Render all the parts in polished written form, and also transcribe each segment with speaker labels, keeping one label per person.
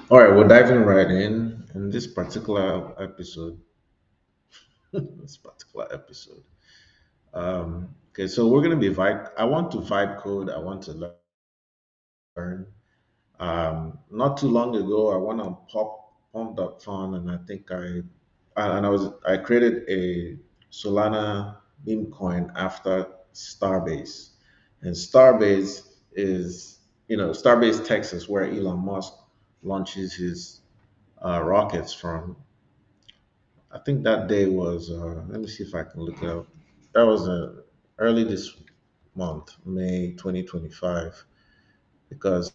Speaker 1: All right, we're diving right in this particular episode. this particular episode. Okay, so we're gonna be vibe. I want to vibe code. I want to learn. Not too long ago, I went on pump.fun, and I created a Solana meme coin after Starbase, and Starbase is Starbase, Texas, where Elon Musk launches his rockets from. I think that day was, let me see if I can look it up. That was early this month, May 2025, because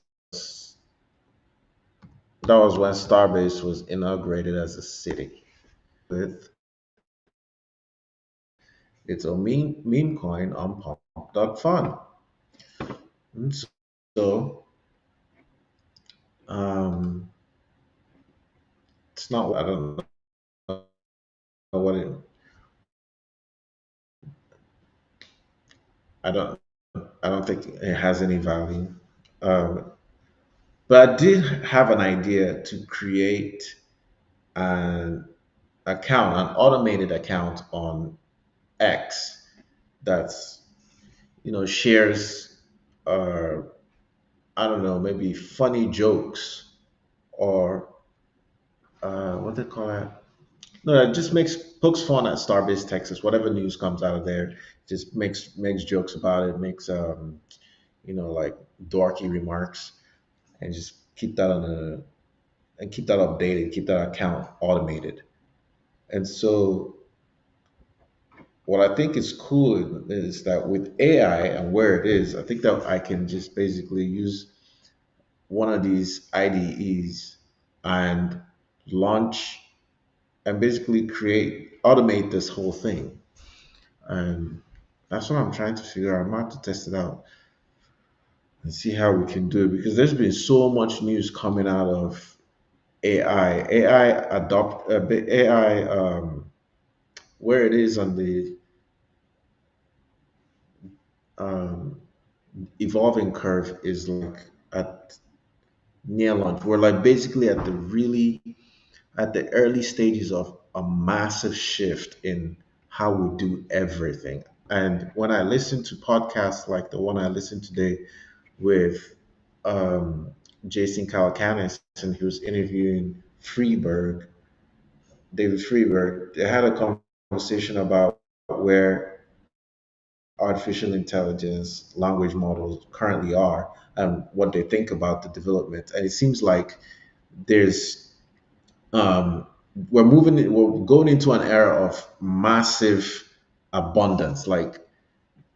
Speaker 1: that was when Starbase was inaugurated as a city. With its own meme coin on pump.fun. And so, um, it's not, I don't know what it, I don't, I don't think it has any value. Um, but I did have an idea to create an an automated account on X that's shares uh I don't know, maybe funny jokes or what they call it. No, it just makes pokes fun at Starbase Texas. Whatever news comes out of there, just makes jokes about it, makes like dorky remarks, and just keep that on a and keep that updated, keep that account automated. And so what I think is cool is that with AI and where it is, I think that I can just basically use one of these IDEs and launch and basically automate this whole thing. And that's what I'm trying to figure out. I'm about to test it out and see how we can do it because there's been so much news coming out of AI, where it is on the um, evolving curve is like at near launch. We're like basically at the early stages of a massive shift in how we do everything. And when I listen to podcasts like the one I listened today with um, Jason Calacanis, and he was interviewing David Freeberg, they had a conversation about where artificial intelligence language models currently are and what they think about the development. And it seems like there's um, we're going into an era of massive abundance. Like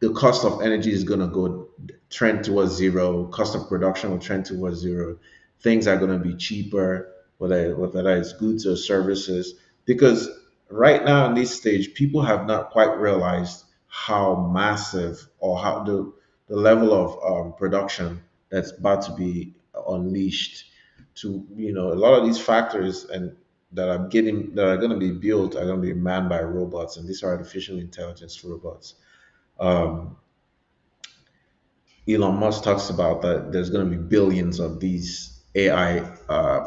Speaker 1: the cost of energy is going to go trend towards zero. Cost of production will trend towards zero. Things are going to be cheaper, whether it's goods or services. Because right now in this stage, people have not quite realized how massive or how the level of production that's about to be unleashed to a lot of these factories and that are going to be built are going to be manned by robots, and these are artificial intelligence robots. um, Elon Musk talks about that there's going to be billions of these AI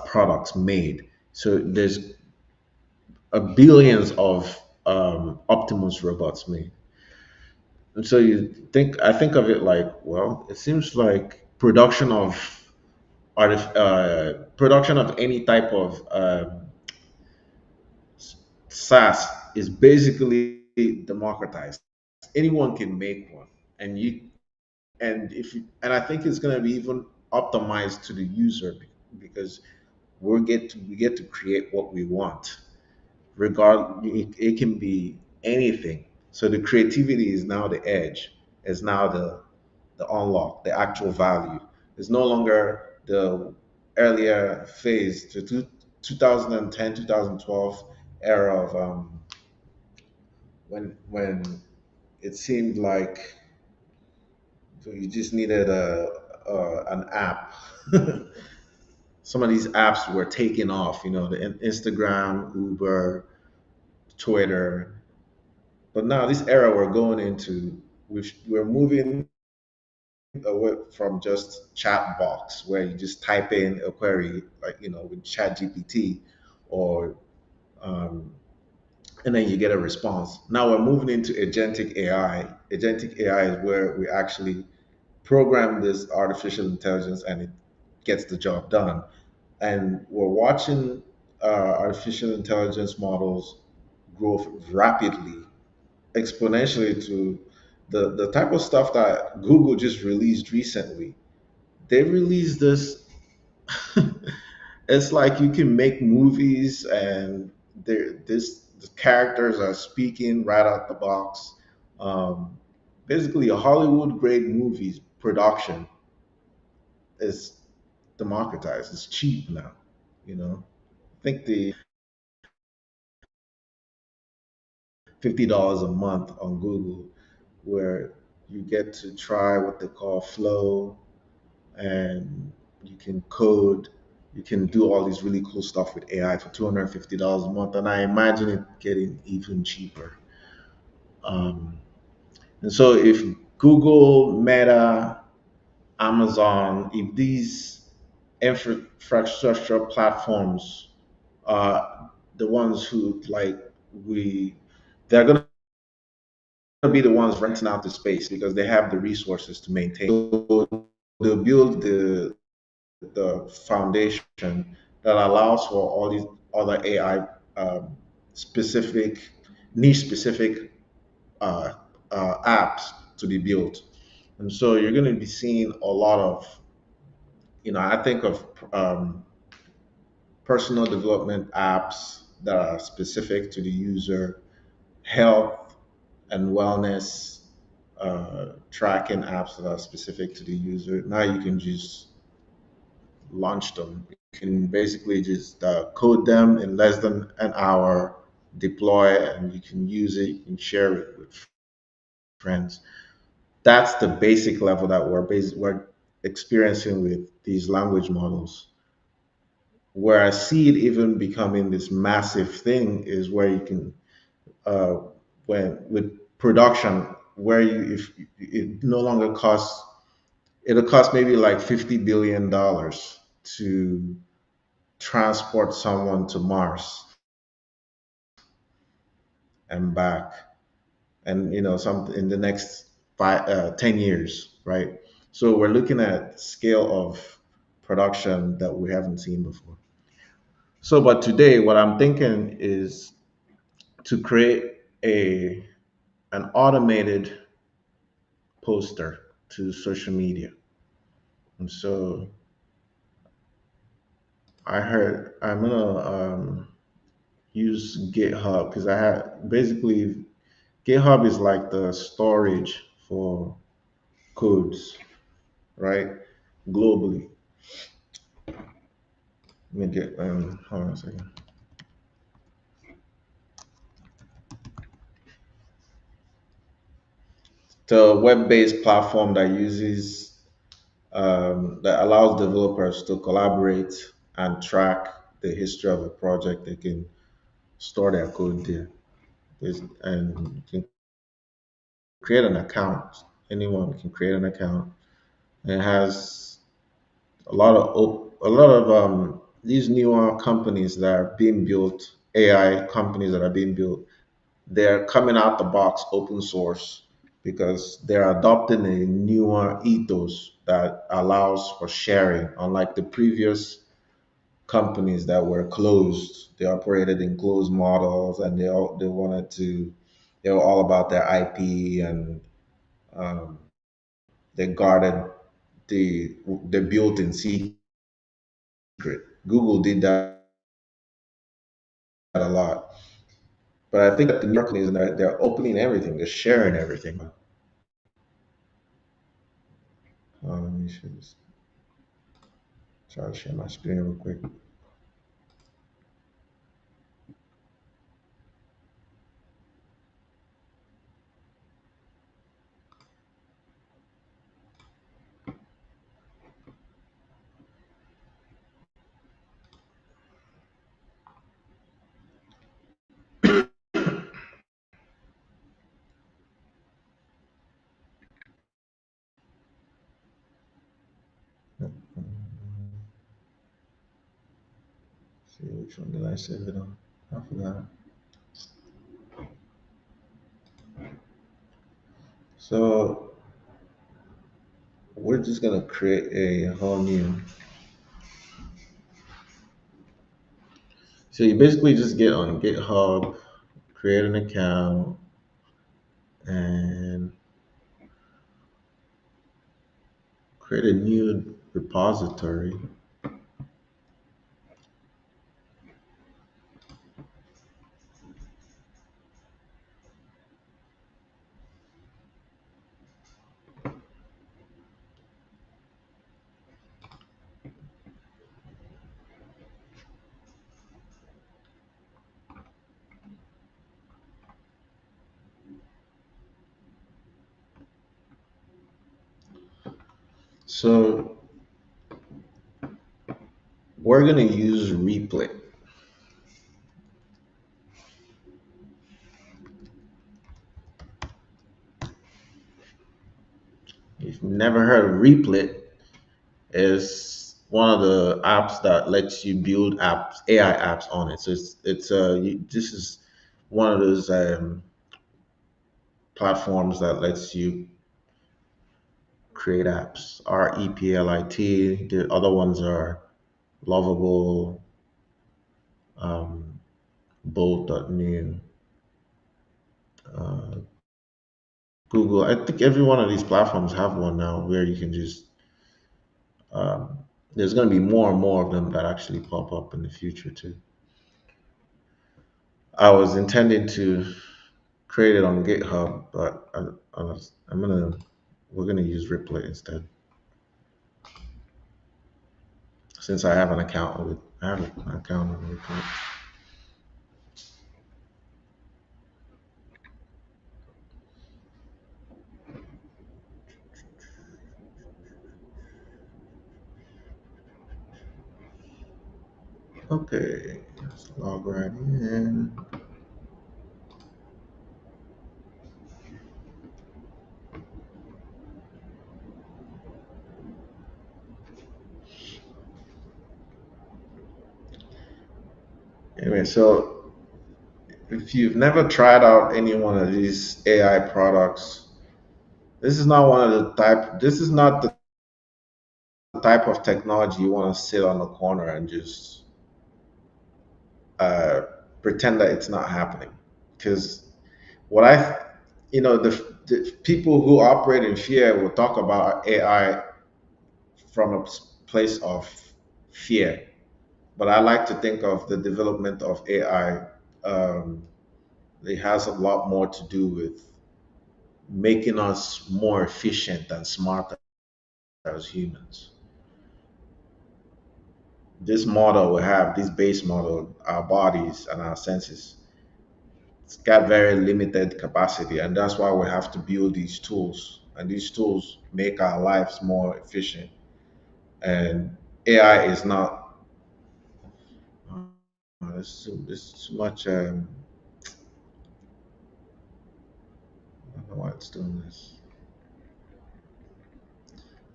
Speaker 1: products made. So there's billions of Optimus robots made. And so I think of it like, well, it seems like production of any type of SaaS is basically democratized. Anyone can make one, and I think it's going to be even optimized to the user because we get to create what we want. It can be anything. So the creativity is now the edge. Is now the unlock, the actual value. It's no longer the earlier phase to 2010, 2012 era of when it seemed like you just needed an app. Some of these apps were taking off, the Instagram, Uber, Twitter. But now this era we're going into, we're moving away from just chat box where you just type in a query like with chat GPT or um, and then you get a response. Now we're moving into agentic AI. Agentic AI is where we actually program this artificial intelligence and it gets the job done. And we're watching artificial intelligence models grow rapidly, exponentially to the type of stuff that Google just released recently. They released this. It's like you can make movies and the characters are speaking right out the box. Um, Basically, a Hollywood grade movies production is democratized. It's cheap now. I think the $50 a month on Google, where you get to try what they call flow, and you can code, you can do all these really cool stuff with AI for $250 a month, and I imagine it getting even cheaper. Um, and so, if Google, Meta, Amazon, if these infrastructure platforms are the ones who we, they're going to be the ones renting out the space because they have the resources to maintain. So they'll build the foundation that allows for all these other AI specific, niche specific uh, apps to be built. And so you're going to be seeing a lot of, I think of personal development apps that are specific to the user, health and wellness tracking apps that are specific to the user. Now you can just launch them. You can basically just code them in less than an hour, deploy, and you can use it, you can share it with friends. That's the basic level that we're experiencing with these language models. Where I see it even becoming this massive thing is where you can, uh, when with production, where you if it no longer costs, it'll cost maybe like $50 billion to transport someone to Mars and back, and some in the next 10 years, right? So we're looking at scale of production that we haven't seen before. So, but today, what I'm thinking is to create a an automated poster to social media. And so I heard I'm gonna use GitHub because I had basically GitHub is like the storage for codes, right? Globally. Let me get hold on a second. The web-based platform that uses that allows developers to collaborate and track the history of a project. They can store their code there. And you can create an account. Anyone can create an account. And it has a lot of these newer companies that are being built, AI companies that are being built. They're coming out the box open source because they're adopting a newer ethos that allows for sharing, unlike the previous companies that were closed. They operated in closed models, and they wanted to. They were all about their IP, and um, they guarded the built in secret. Google did that a lot, but I think that the new companies and they're opening everything, they're sharing everything. Let me just try to share my screen real quick. Which one did I save it on? I forgot. So we're just gonna create a whole new. So you basically just get on GitHub, create an account, and create a new repository. So we're gonna use replay. If you've never heard of Replit, is one of the apps that lets you build apps, AI apps on it. So this is one of those platforms that lets you create apps. Replit. The other ones are Lovable, um, Bolt.new, uh, Google. I think every one of these platforms have one now where you can just. Um, there's going to be more and more of them that actually pop up in the future too. I was intending to create it on GitHub, but I'm gonna we're gonna use Replit instead since I have an account with I have an account on Replit. Okay, let's log right in. Anyway, so if you've never tried out any one of these AI products, this is not one of the type. This is not the type of technology you want to sit on the corner and just uh, pretend that it's not happening. Because what the people who operate in fear will talk about AI from a place of fear, but I like to think of the development of AI. Um, it has a lot more to do with making us more efficient and smarter as humans. This model we have, this base model, our bodies and our senses, it's got very limited capacity, and that's why we have to build these tools. And these tools make our lives more efficient. And AI is not. There's too much. I don't know why it's doing this.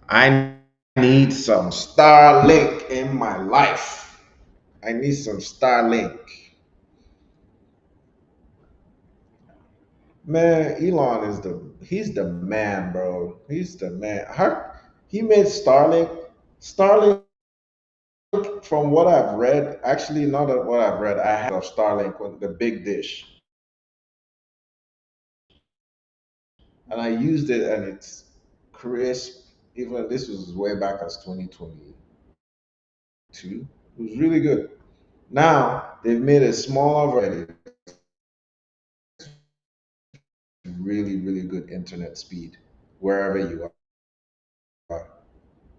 Speaker 1: I need some Starlink in my life. I need some Starlink. Man, Elon is he's the man, bro. He's the man. He made Starlink. Starlink, from what I've read, actually not what I've read, I have of Starlink with the big dish. And I used it and it's crisp. Even this was way back as 2022. It was really good. Now they've made a smaller version, really, really good internet speed wherever you are.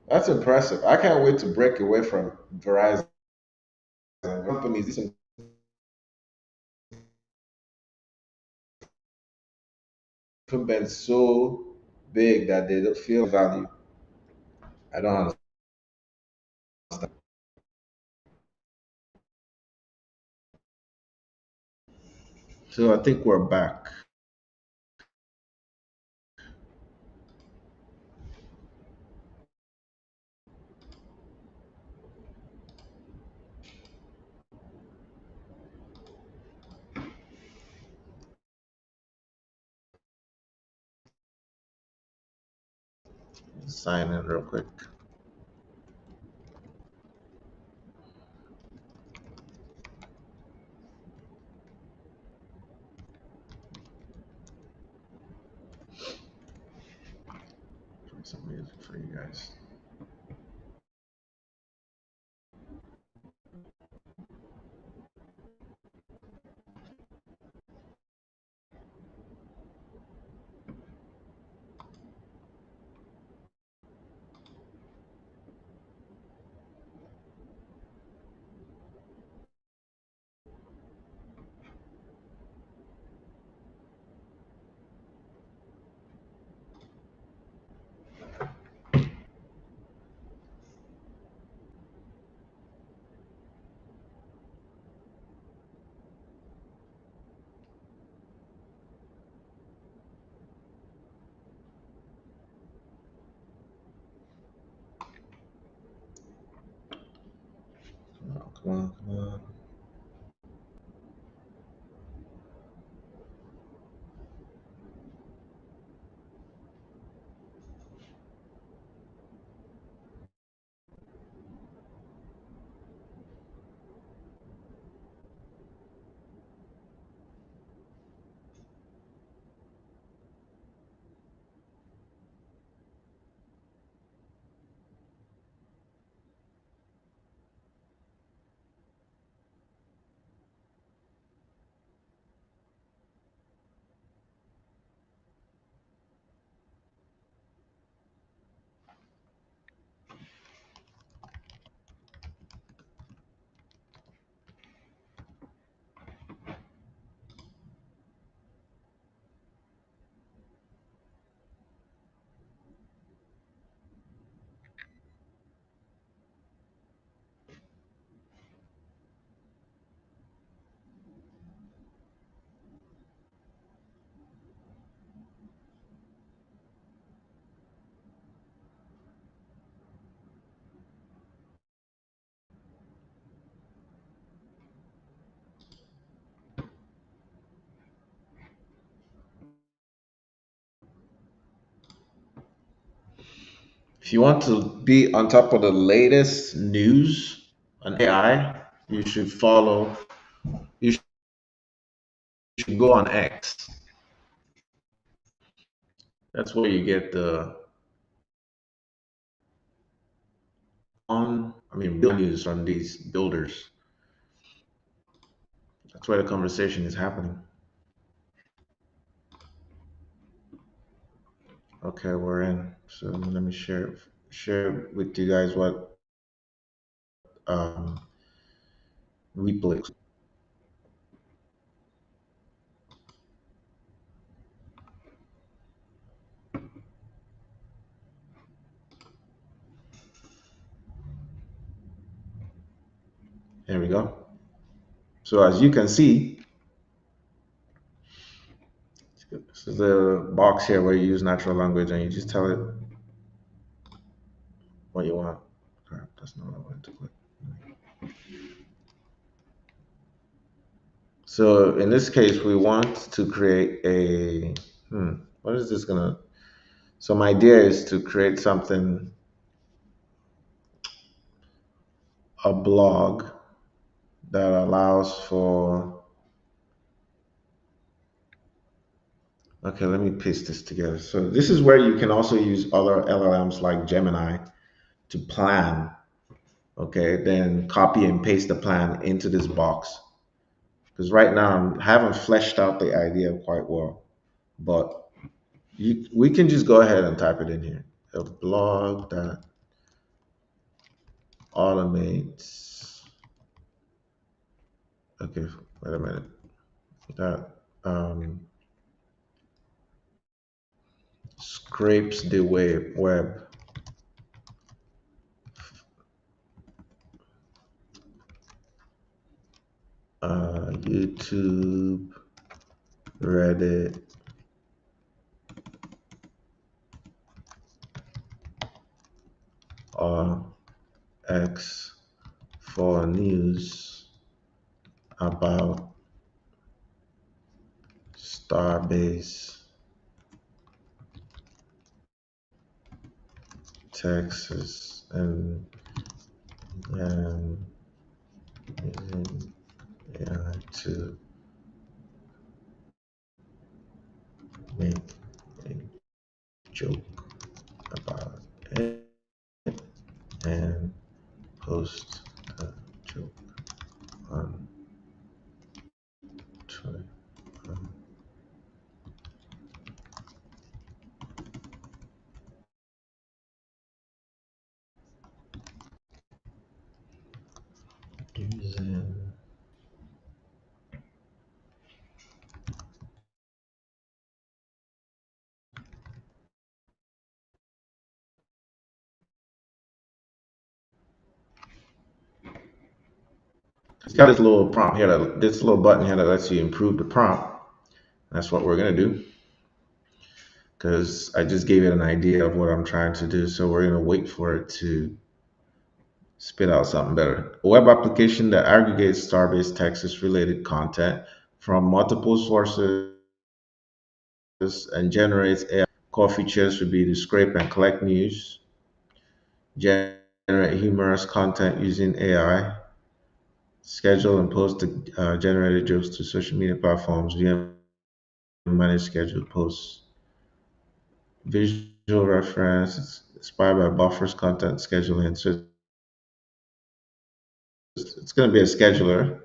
Speaker 1: That's impressive. I can't wait to break away from Verizon companies. These incumbents so big that they don't feel value. I don't understand. So I think we're back. sign in real quick. Play some music for you guys. Come on, come on, come on. If you want to be on top of the latest news on AI, you should follow. You should go on X. That's where you get the real news from these builders. That's where the conversation is happening. Okay, we're in. So let me share with you guys what um, replay. There we go. So as you can see, this is the box here where you use natural language and you just tell it what you want. Crap, that's not what I wanted to click. So in this case, we want to create a, what is this gonna, so my idea is to create something, a blog that allows for, okay, let me paste this together. So this is where you can also use other LLMs like Gemini to plan, okay, then copy and paste the plan into this box. Because right now I haven't fleshed out the idea quite well, but we can just go ahead and type it in here. A blog that automates, okay, wait a minute, that scrapes the web, YouTube, Reddit, or X for news about Starbase Texas and using AI to make a joke about it and post the joke on Twitter. Um, using it's got this little prompt here, this little button here that lets you improve the prompt. That's what we're gonna do because I just gave it an idea of what I'm trying to do. So we're gonna wait for it to spit out something better. A web application that aggregates Starbase Texas related content from multiple sources and generates AI. Core features would be to scrape and collect news, generate humorous content using AI, schedule and post the generated jokes to social media platforms via managed scheduled posts, visual reference, it's inspired by buffers, content scheduling. So it's going to be a scheduler,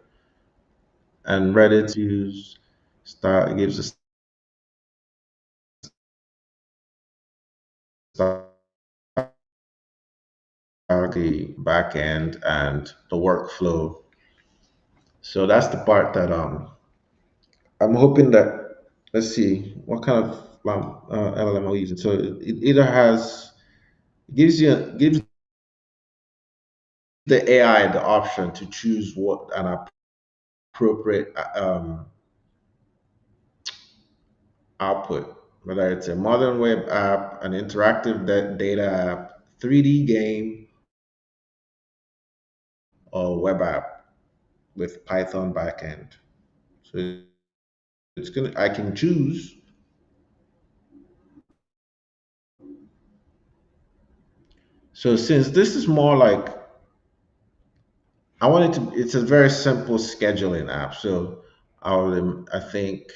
Speaker 1: and Reddit use style, it gives a style, the back end and the workflow. So that's the part that I'm hoping that, let's see what kind of LLM are we using. So it either has, gives the AI the option to choose what an appropriate output, whether it's a modern web app, an interactive data app, 3D game, or web app with Python backend. So it's gonna, I can choose. So since this is more like, I want it to, it's a very simple scheduling app. So I think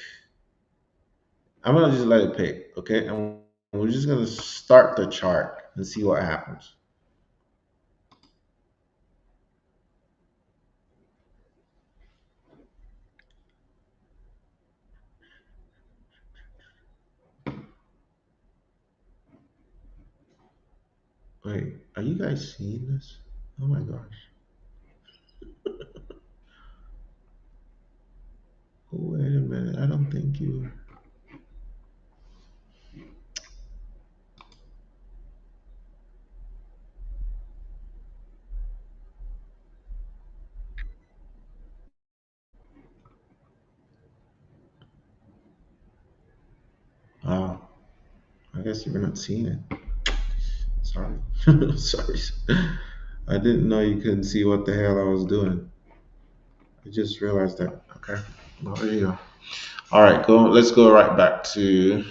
Speaker 1: I'm gonna just let it pick, okay? And we're just gonna start the chart and see what happens. Wait, are you guys seeing this? Oh my gosh. Oh, wait a minute. I don't think you. Oh, I guess you're not seeing it. Sorry. Sorry. I didn't know you couldn't see what the hell I was doing. I just realized that. Okay. Well, there you go. All right, go. Let's go right back to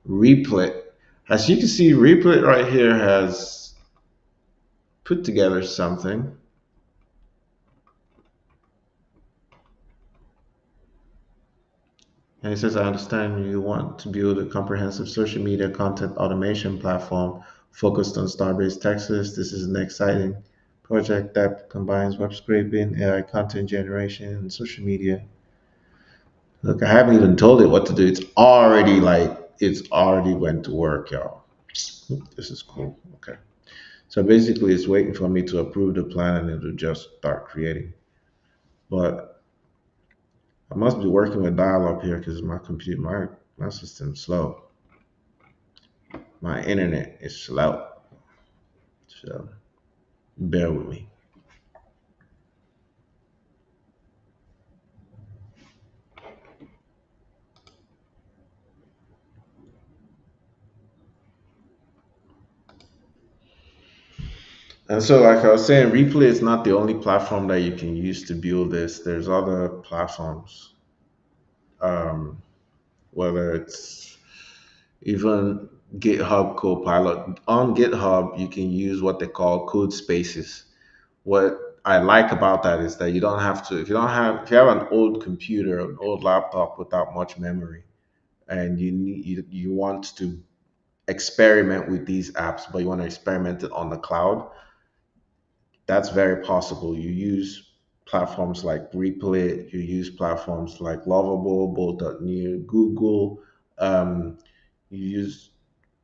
Speaker 1: Replit. As you can see, Replit right here has put together something. And it says, I understand you want to build a comprehensive social media content automation platform focused on Starbase Texas. This is an exciting project that combines web scraping, AI content generation, and social media. Look, I haven't even told it what to do. It's already went to work, y'all. This is cool. Okay. So basically, it's waiting for me to approve the plan and it'll just start creating. But I must be working with dial up here because my system's slow. My internet is slow. So bear with me. And so, like I was saying, Replay is not the only platform that you can use to build this. There's other platforms, whether it's even GitHub Copilot. On GitHub, you can use what they call code spaces. What I like about that is that you don't have to, if you have an old computer, an old laptop without much memory, and you want to experiment with these apps, but you want to experiment it on the cloud, that's very possible. You use platforms like Replit, you use platforms like Lovable, Bolt.new, Google, um, you use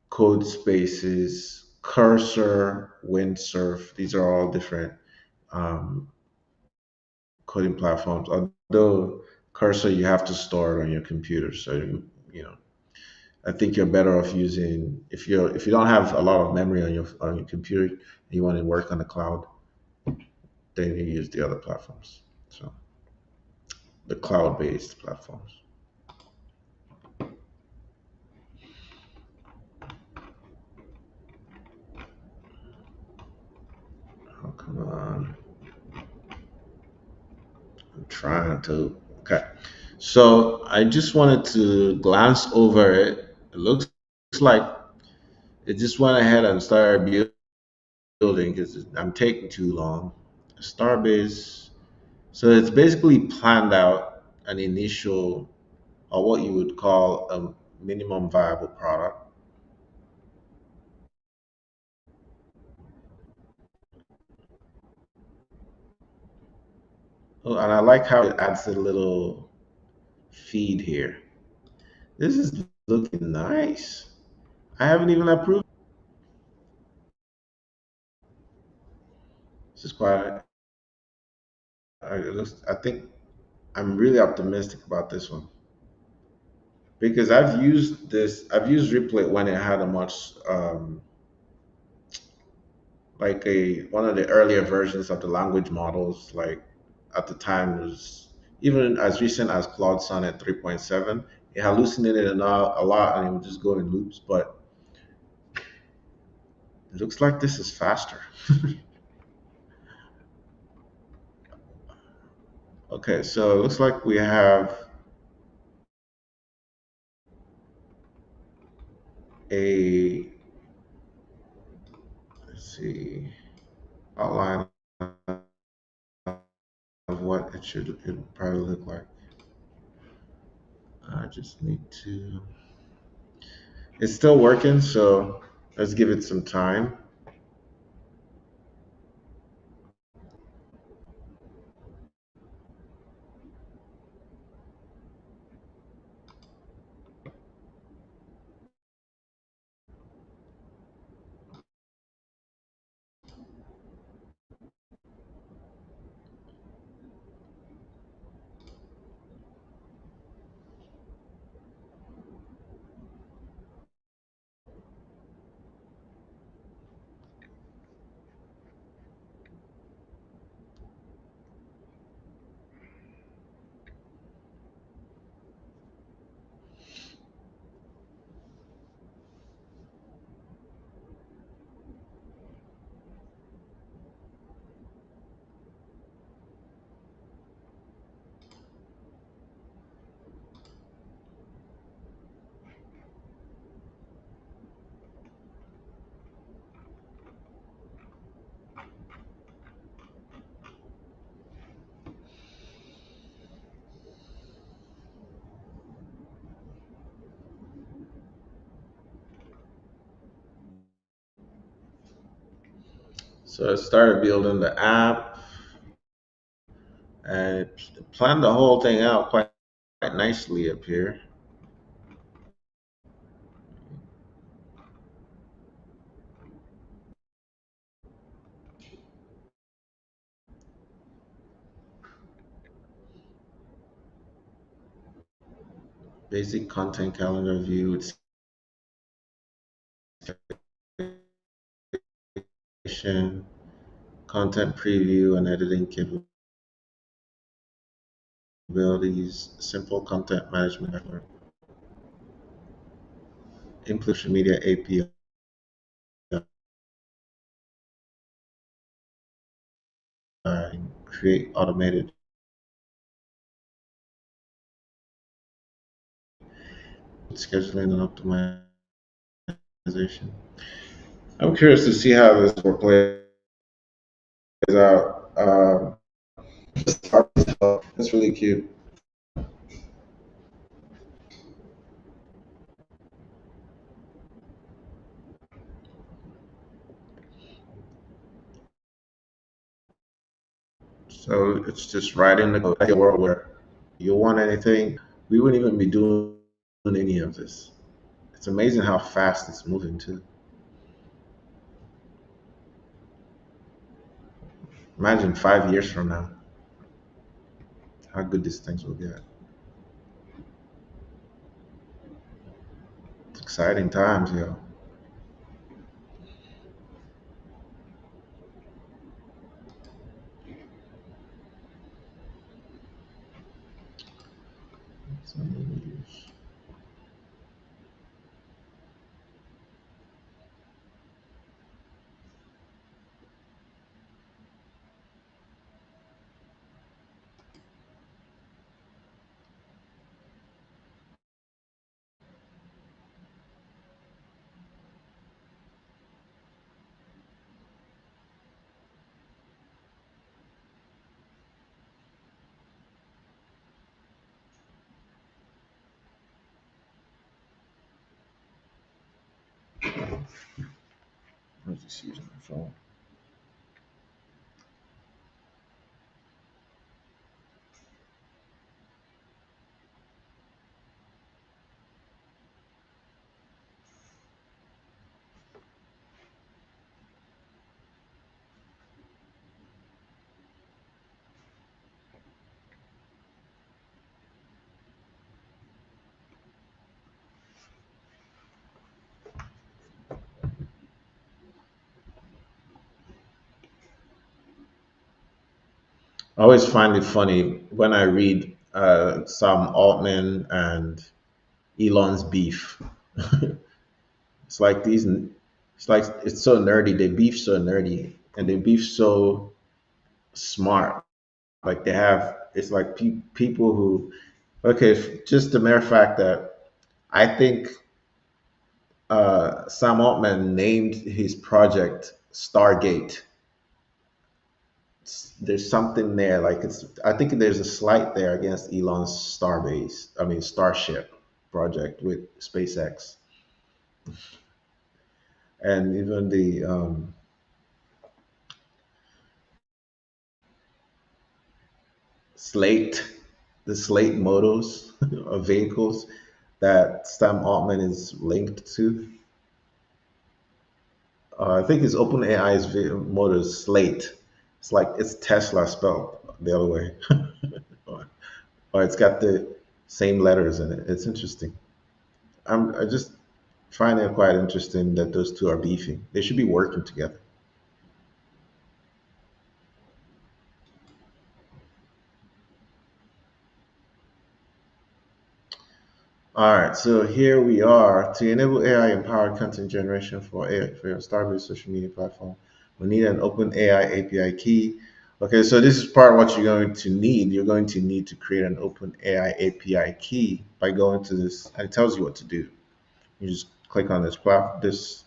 Speaker 1: Code Spaces, Cursor, Windsurf. These are all different um, coding platforms. Although Cursor, you have to store it on your computer, so you know I think you're better off using if you don't have a lot of memory on your computer and you want to work on the cloud, then you use the other platforms. So the cloud-based platforms. Oh, come on. I'm trying to. Okay. So I just wanted to glance over it. It looks like it just went ahead and started building because I'm taking too long. Starbase. So it's basically planned out an initial, or what you would call a minimum viable product. Oh, and I like how it adds a little feed here. This is looking nice. I haven't even approved. This is quite. I think I'm really optimistic about this one because I've used this. I've used Replit when it had a much like a one of the earlier versions of the language models. Like at the time was even as recent as Claude Sonnet 3.7. It hallucinated a lot and it would just go in loops. But it looks like this is faster. Okay, so it looks like we have a let's see outline of what it probably look like. I just need to. It's still working, so let's give it some time. So I started building the app and it planned the whole thing out quite nicely up here. Basic content calendar view with schedulation, content preview and editing capabilities, simple content management dashboard, implement social media API, create automated scheduling and optimize organization. I'm curious to see how this will play out. That's really cute. So it's just right in the world where you want anything, we wouldn't even be doing any of this. It's amazing how fast it's moving too. Imagine 5 years from now, how good these things will get. It's exciting times, yo. I'm just using my phone. I always find it funny when I read Sam Altman and Elon's beef. It's like these, it's like it's so nerdy. They beef so nerdy, and they beef so smart. Like they have, it's like people who, okay, just the mere fact that I think Sam Altman named his project Stargate. There's something there, like it's. I think there's a slight there against Elon's Starbase. I mean Starship project with SpaceX, and even the Slate, the Slate models of vehicles that Sam Altman is linked to. I think it's OpenAI's motors Slate. It's like it's Tesla spelled the other way, or, or it's got the same letters in it. It's interesting. I just find it quite interesting that those two are beefing. They should be working together. All right, so here we are. To enable AI empowered content generation for your Starbase social media platform, we need an open AI API key. Okay, so this is part of what you're going to need. You're going to need to create an open AI API key by going to this, and it tells you what to do. You just click on this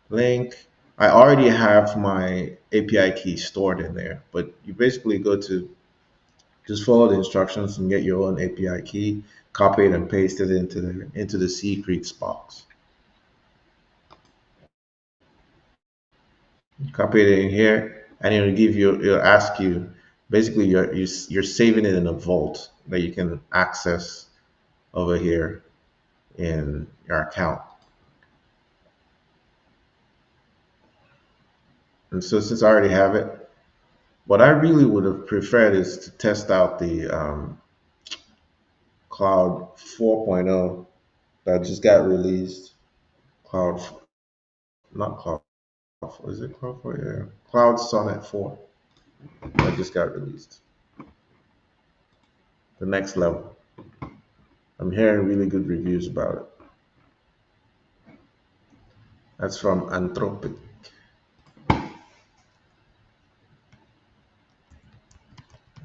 Speaker 1: link. I already have my API key stored in there, but you basically go to just follow the instructions and get your own API key, copy it and paste it into the secrets box. Copy it in here, and it'll ask you. Basically, you're saving it in a vault that you can access over here in your account. And so since I already have it, what I really would have preferred is to test out the Cloud 4.0 that just got released. Cloud, not Cloud. Is it Cloud 4? Yeah. Cloud Sonnet 4 that just got released. The next level. I'm hearing really good reviews about it. That's from Anthropic.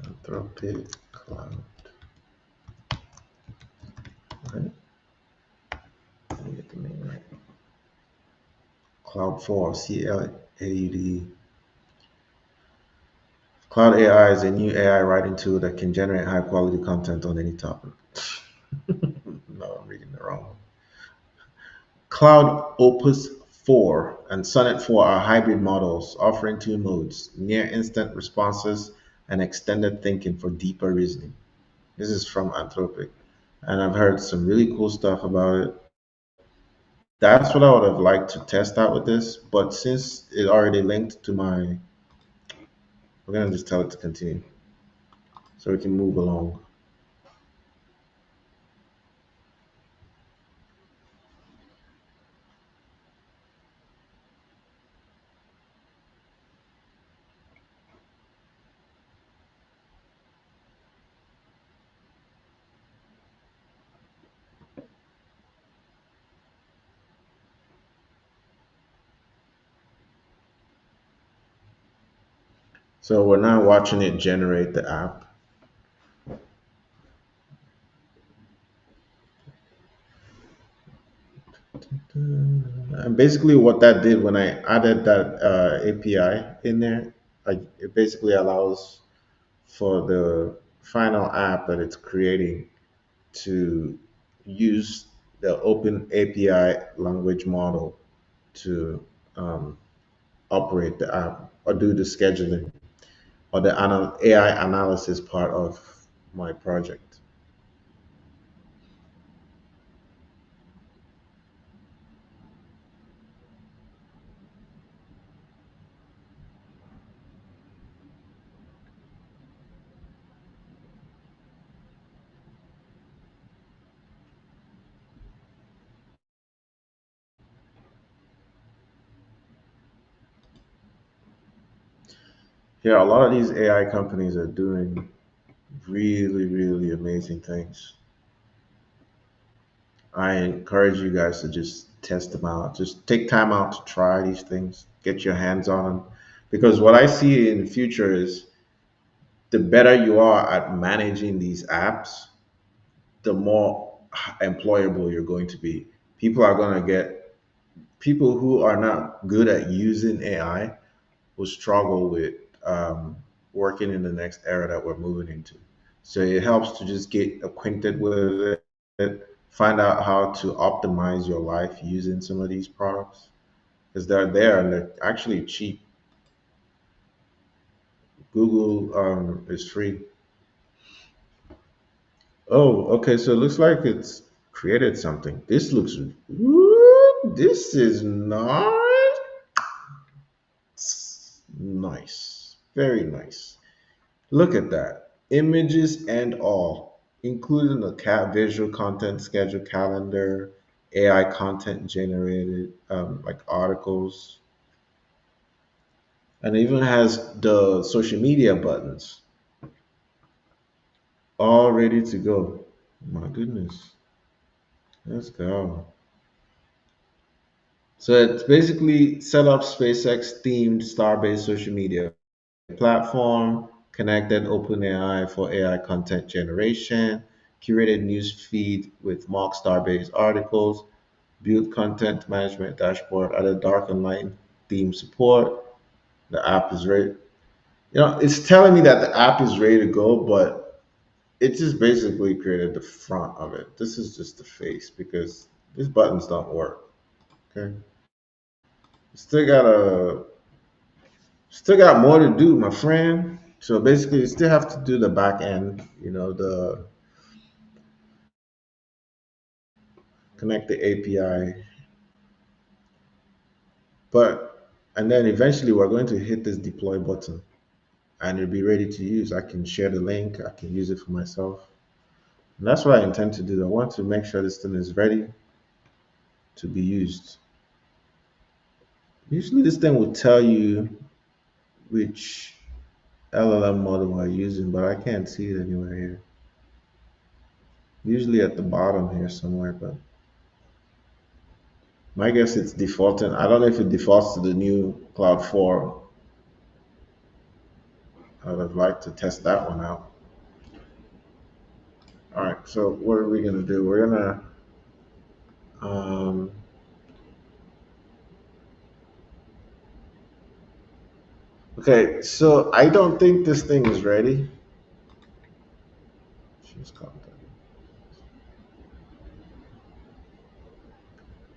Speaker 1: Anthropic Cloud. Right? Let me get the name right. Cloud 4, CLAUD. Cloud AI is a new AI writing tool that can generate high quality content on any topic. No, I'm reading the wrong one. Cloud Opus 4 and Sonnet 4 are hybrid models offering two modes: near instant responses and extended thinking for deeper reasoning. This is from Anthropic, and I've heard some really cool stuff about it. That's what I would have liked to test out with this, but since it already linked to my, we're gonna just tell it to continue so we can move along. So we're now watching it generate the app. And basically, what that did when I added that API in there, it basically allows for the final app that it's creating to use the open API language model to um, operate the app or do the scheduling or the AI analysis part of my project. Yeah, a lot of these AI companies are doing really, really amazing things. I encourage you guys to just test them out. Just take time out to try these things, get your hands on them. Because what I see in the future is the better you are at managing these apps, the more employable you're going to be. People are going to get, people who are not good at using AI will struggle with um, working in the next era that we're moving into. So it helps to just get acquainted with it, find out how to optimize your life using some of these products because they're there and they're actually cheap. Google is free. Oh, okay. So it looks like it's created something. This looks, ooh, this is nice. Very nice. Look at that. Images and all, including the cat visual content schedule calendar, AI content generated, like articles, and it even has the social media buttons all ready to go. My goodness. Let's go. So it's basically set up SpaceX themed star-based social media platform, connected OpenAI for AI content generation, curated news feed with mock star-based articles, built content management dashboard, added dark and light theme support. The app is ready. It's telling me that the app is ready to go, but it just basically created the front of it. This is just the face because these buttons don't work. Okay. Still got a Still got more to do, my friend. So basically, you still have to do the back end, the connect the API. But, and then eventually we're going to hit this deploy button and it'll be ready to use. I can share the link, I can use it for myself. And that's what I intend to do. I want to make sure this thing is ready to be used. Usually, this thing will tell you which LLM model we're using, but I can't see it anywhere here. Usually at the bottom here somewhere, but my guess it's defaulting. I don't know if it defaults to the new Cloud 4. I would have liked to test that one out. All right, so what are we gonna do? We're gonna um, Okay, so I don't think this thing is ready. Choose content.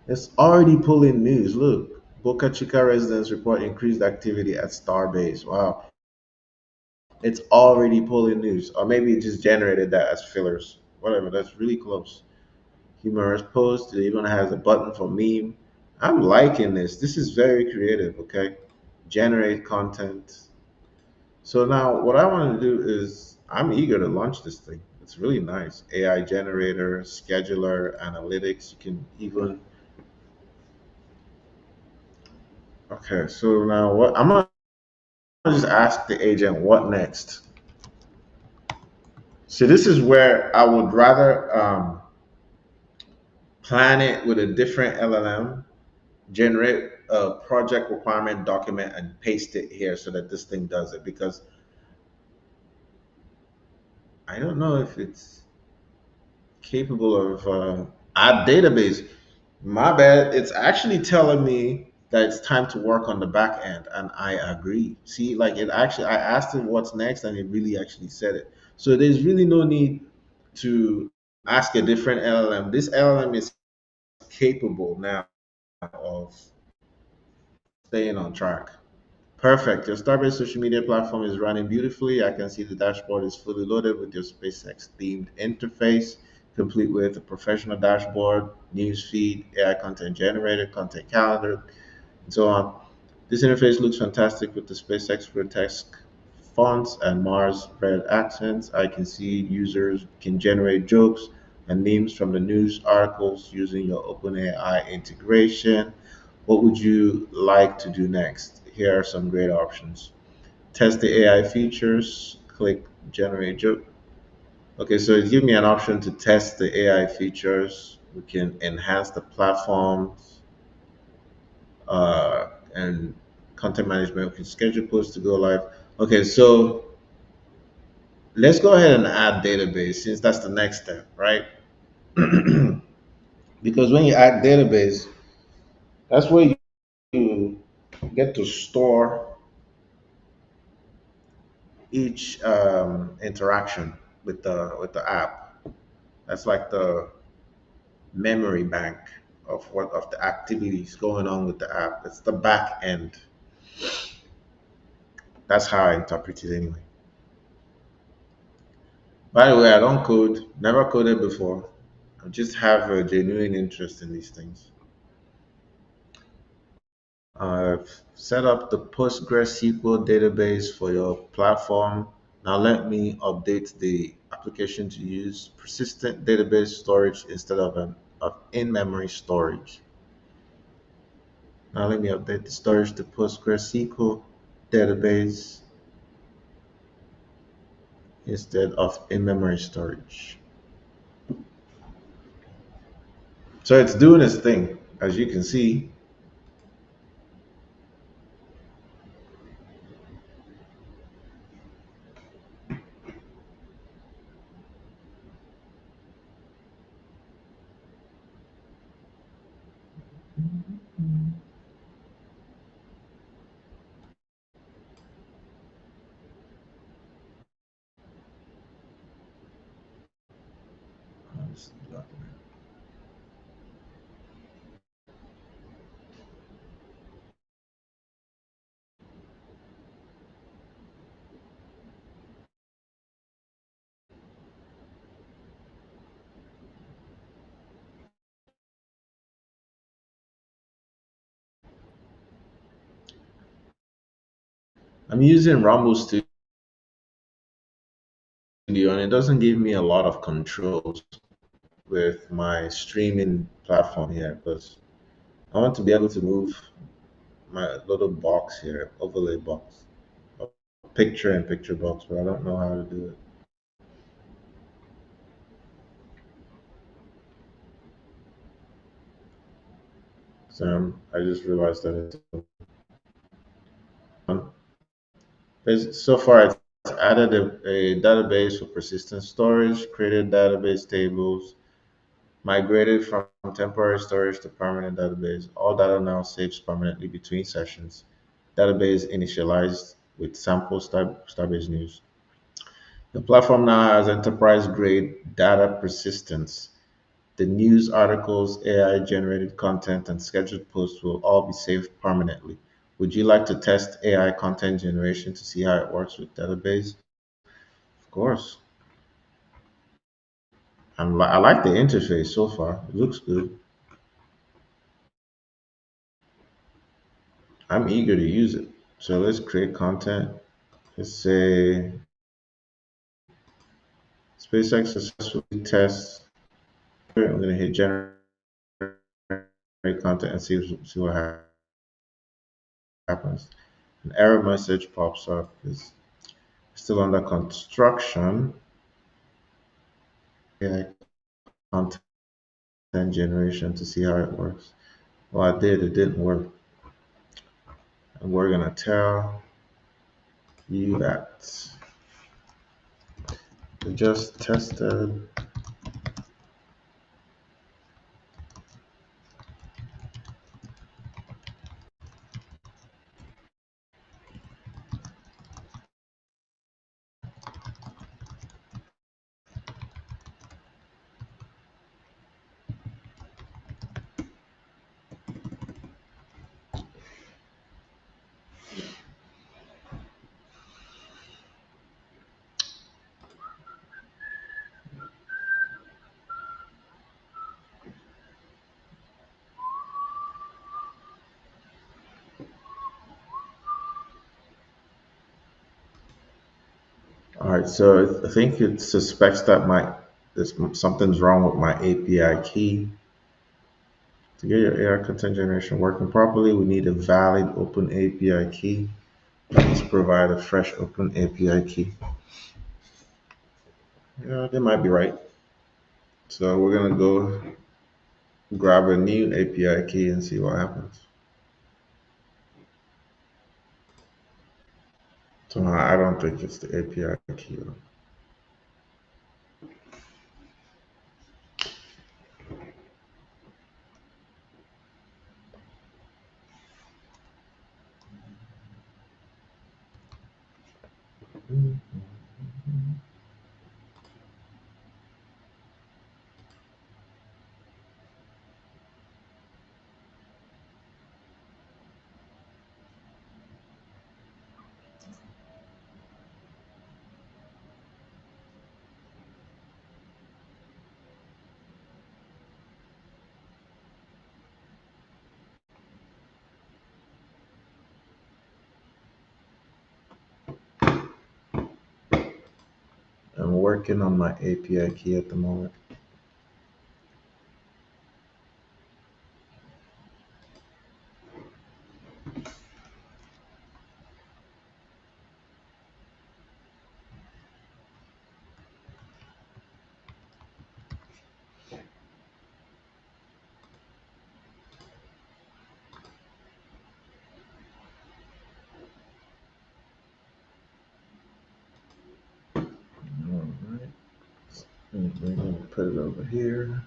Speaker 1: It's already pulling news. Look, Boca Chica residents report increased activity at Starbase. Wow, it's already pulling news, or maybe it just generated that as fillers. Whatever. That's really close. Humorous post. It even has a button for meme. I'm liking this. This is very creative. Okay, generate content. So now what I want to do is I'm eager to launch this thing. It's really nice. AI generator, scheduler, analytics. You can even okay. So now what I'm gonna just ask the agent what next. So this is where I would rather plan it with a different LLM, generate a project requirement document, and paste it here so that this thing does it. Because I don't know if it's capable of add database. My bad. It's actually telling me that it's time to work on the back end, and I agree. See, like it actually, I asked it what's next, and it really actually said it. So there's really no need to ask a different LLM. This LLM is capable now of staying on track. Perfect. Your Starbase social media platform is running beautifully. I can see the dashboard is fully loaded with your SpaceX themed interface, complete with a professional dashboard, news feed, AI content generator, content calendar, and so on. This interface looks fantastic with the SpaceX grotesque fonts and Mars red accents. I can see users can generate jokes and memes from the news articles using your OpenAI integration. What would you like to do next? Here are some great options. Test the AI features, click generate joke. Okay, so it gives me an option to test the AI features. We can enhance the platforms and content management. We can schedule posts to go live. Okay, so let's go ahead and add database since that's the next step, right? Because when you add database, that's where you get to store each interaction with the app. That's like the memory bank of the activities going on with the app. It's the back end. That's how I interpret it anyway. By the way, I don't code, never coded before. I just have a genuine interest in these things. I've set up the PostgreSQL database for your platform. Now let me update the application to use persistent database storage instead of in-memory storage. Now let me update the storage to PostgreSQL database instead of in-memory storage. So it's doing its thing, as you can see. I'm using Rumble Studio and it doesn't give me a lot of controls with my streaming platform here because I want to be able to move my little box here, overlay box, a picture and picture box, but I don't know how to do it. So I just realized that so far it's added a database for persistent storage, created database tables, migrated from temporary storage to permanent database. All data now saves permanently between sessions. Database initialized. with sample Starbase News. The platform now has enterprise grade data persistence. The news articles, AI generated content, and scheduled posts will all be saved permanently. Would you like to test AI content generation to see how it works with database? Of course. I like the interface so far. It looks good. I'm eager to use it. So let's create content. Let's say SpaceX successfully tests. I'm going to hit generate content and see what happens. An error message pops up. It's still under construction. AI content generation to see how it works. Well, I did. It didn't work. And we're going to tell you that we just tested. All right, so I think it suspects that something's wrong with my API key. To get your AI content generation working properly, we need a valid open API key. Please provide a fresh open API key. Yeah, they might be right. So we're gonna go grab a new API key and see what happens. So I don't think it's the API key. I'm working on my API key at the moment. All right. We're gonna put it over here.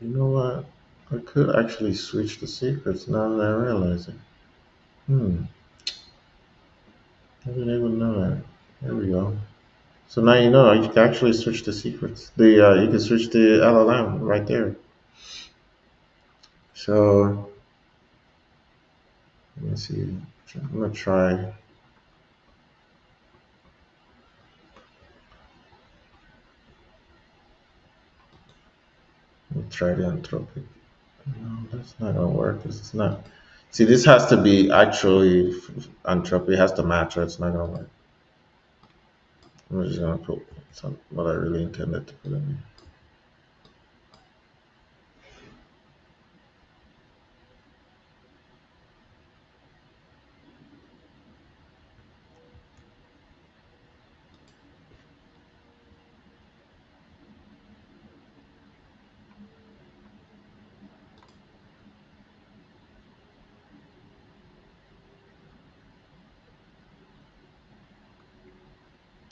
Speaker 1: You know what? I could actually switch the secrets now that I realize it. Hmm. I didn't even know that. There we go. So now you know you can actually switch the secrets. The you can switch the LLM right there. So let me see. I'm gonna try. Let me try the anthropic. No, that's not gonna work. It's not. See, this has to be actually anthropy has to match, or it's not gonna work. I'm just gonna put what I really intended to put in here.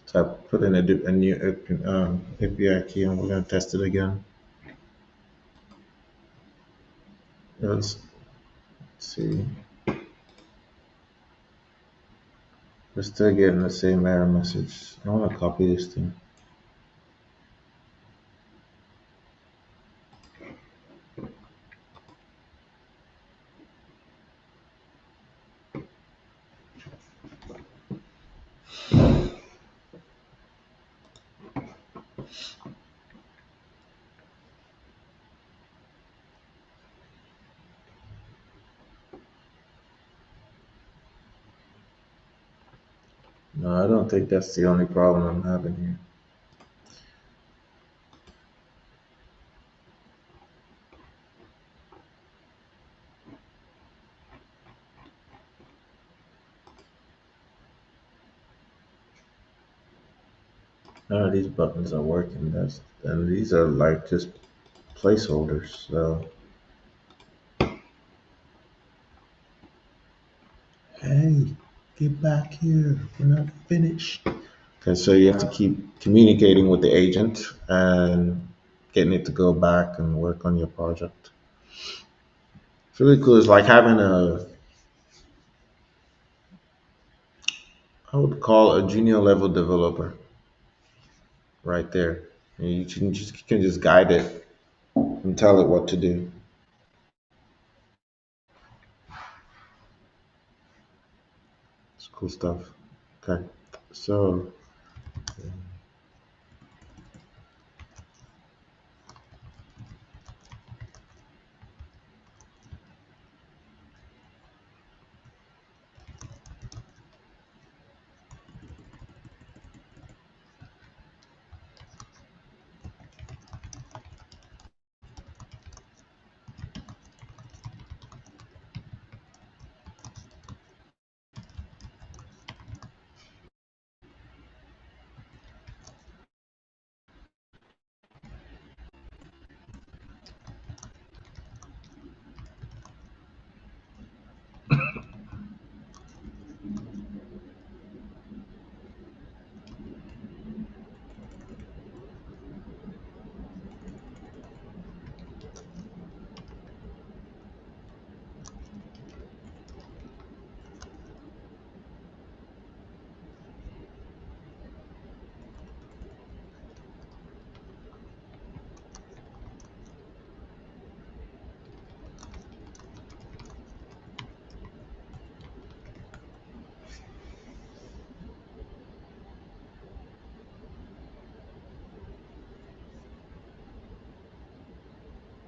Speaker 1: So I put in a new API key and we're going to test it again. Let's see. We're still getting the same error message. I want to copy this thing. No, I don't think that's the only problem I'm having here. None of these buttons are working. And these are like just placeholders. So hey, get back here. We're not finished. Okay, so you have to keep communicating with the agent and getting it to go back and work on your project. It's really cool. It's like having I would call a junior level developer right there. And you can just guide it and tell it what to do. It's cool stuff. Okay, so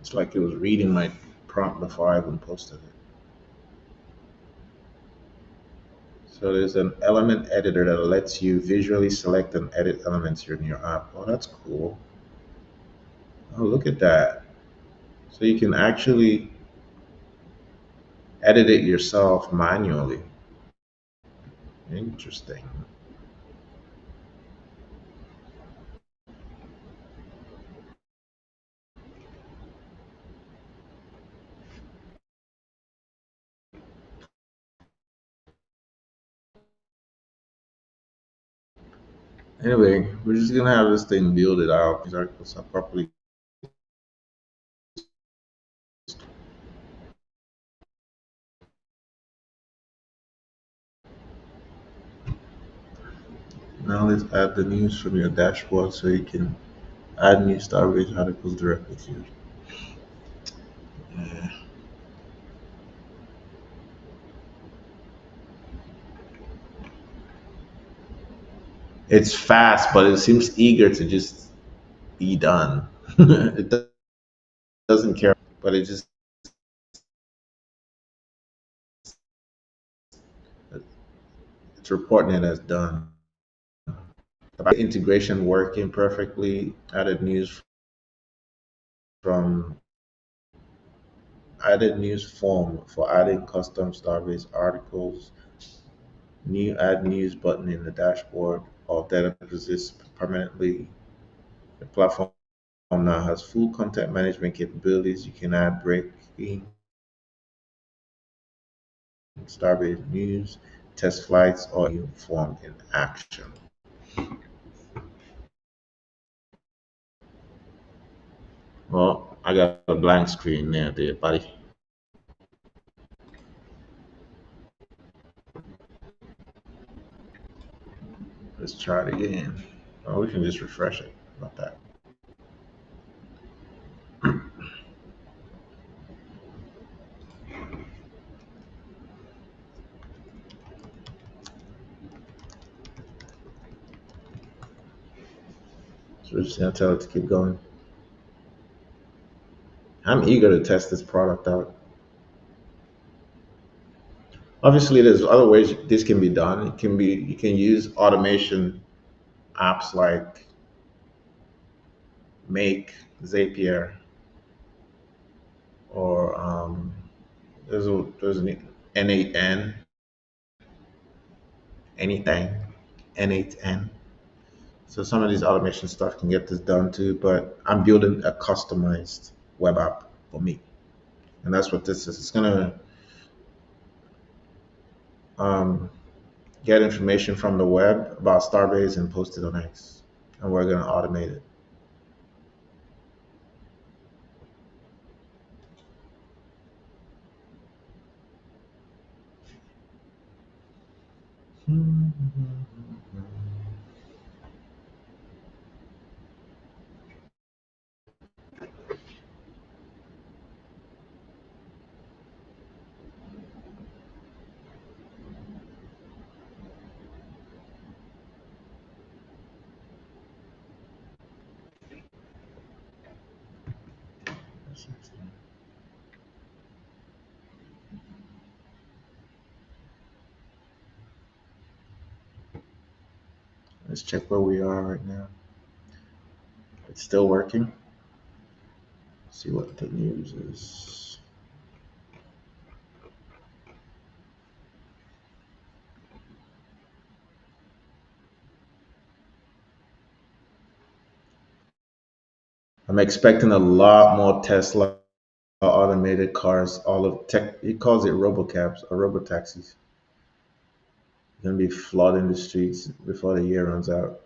Speaker 1: it's like it was reading my prompt before I even posted it. So there's an element editor that lets you visually select and edit elements in your app. Oh, that's cool. Oh, look at that. So you can actually edit it yourself manually. Interesting. Anyway, we're just gonna have this thing build it out. These articles are properly. Now let's add the news from your dashboard so you can add new Starbase articles directly to you. Yeah. It's fast, but it seems eager to just be done. It doesn't care, but it's reporting it as done. About integration working perfectly, from added news form for adding custom Starbase articles, new add news button in the dashboard. All data exists permanently. The platform now has full content management capabilities. You can add breaking Starbase news, test flights, or new form in action. Well, I got a blank screen there, buddy. Let's try it again. Oh, we can just refresh it. How about that? So we're just gonna tell it to keep going. I'm eager to test this product out. Obviously, there's other ways this can be done. It can be you can use automation apps like Make, Zapier, or there's an N8N, anything, N8N. So some of these automation stuff can get this done too, but I'm building a customized web app for me. And that's what this is. It's gonna um, get information from the web about Starbase and post it on X. And we're gonna automate it. Let's check where we are right now. It's still working. See what the news is. I'm expecting a lot more Tesla automated cars. All of tech, he calls it robocabs or robotaxis. Gonna be flooding the streets before the year runs out.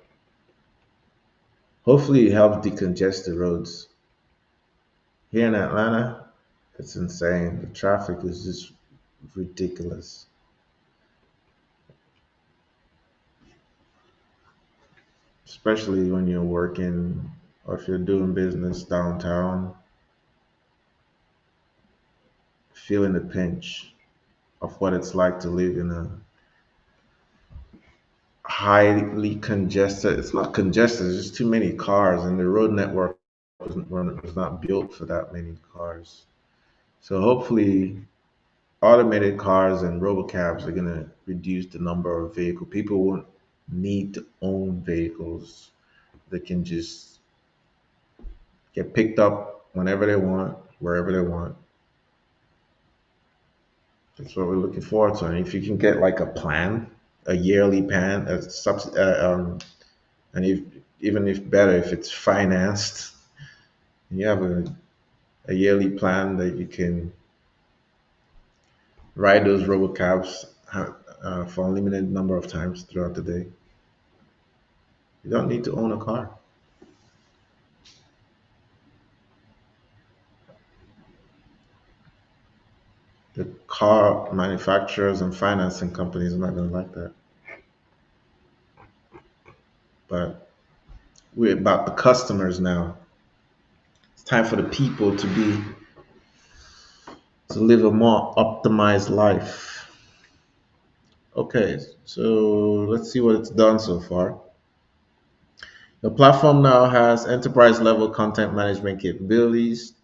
Speaker 1: Hopefully, it helps decongest the roads. Here in Atlanta, it's insane. The traffic is just ridiculous, especially when you're working or if you're doing business downtown, feeling the pinch of what it's like to live in a highly congested. It's not congested. There's just too many cars, and the road network was not built for that many cars. So hopefully, automated cars and robocabs are gonna reduce the number of vehicle. People won't need to own vehicles. They can just get picked up whenever they want, wherever they want. That's what we're looking forward to. And if you can get like a plan, a yearly plan, and if even if better, if it's financed, and you have a yearly plan that you can ride those robocabs for a limited number of times throughout the day. You don't need to own a car. The car manufacturers and financing companies are not going to like that. But we're about the customers now. It's time for the people to live a more optimized life. Okay, so let's see what it's done so far. The platform now has enterprise level content management capabilities.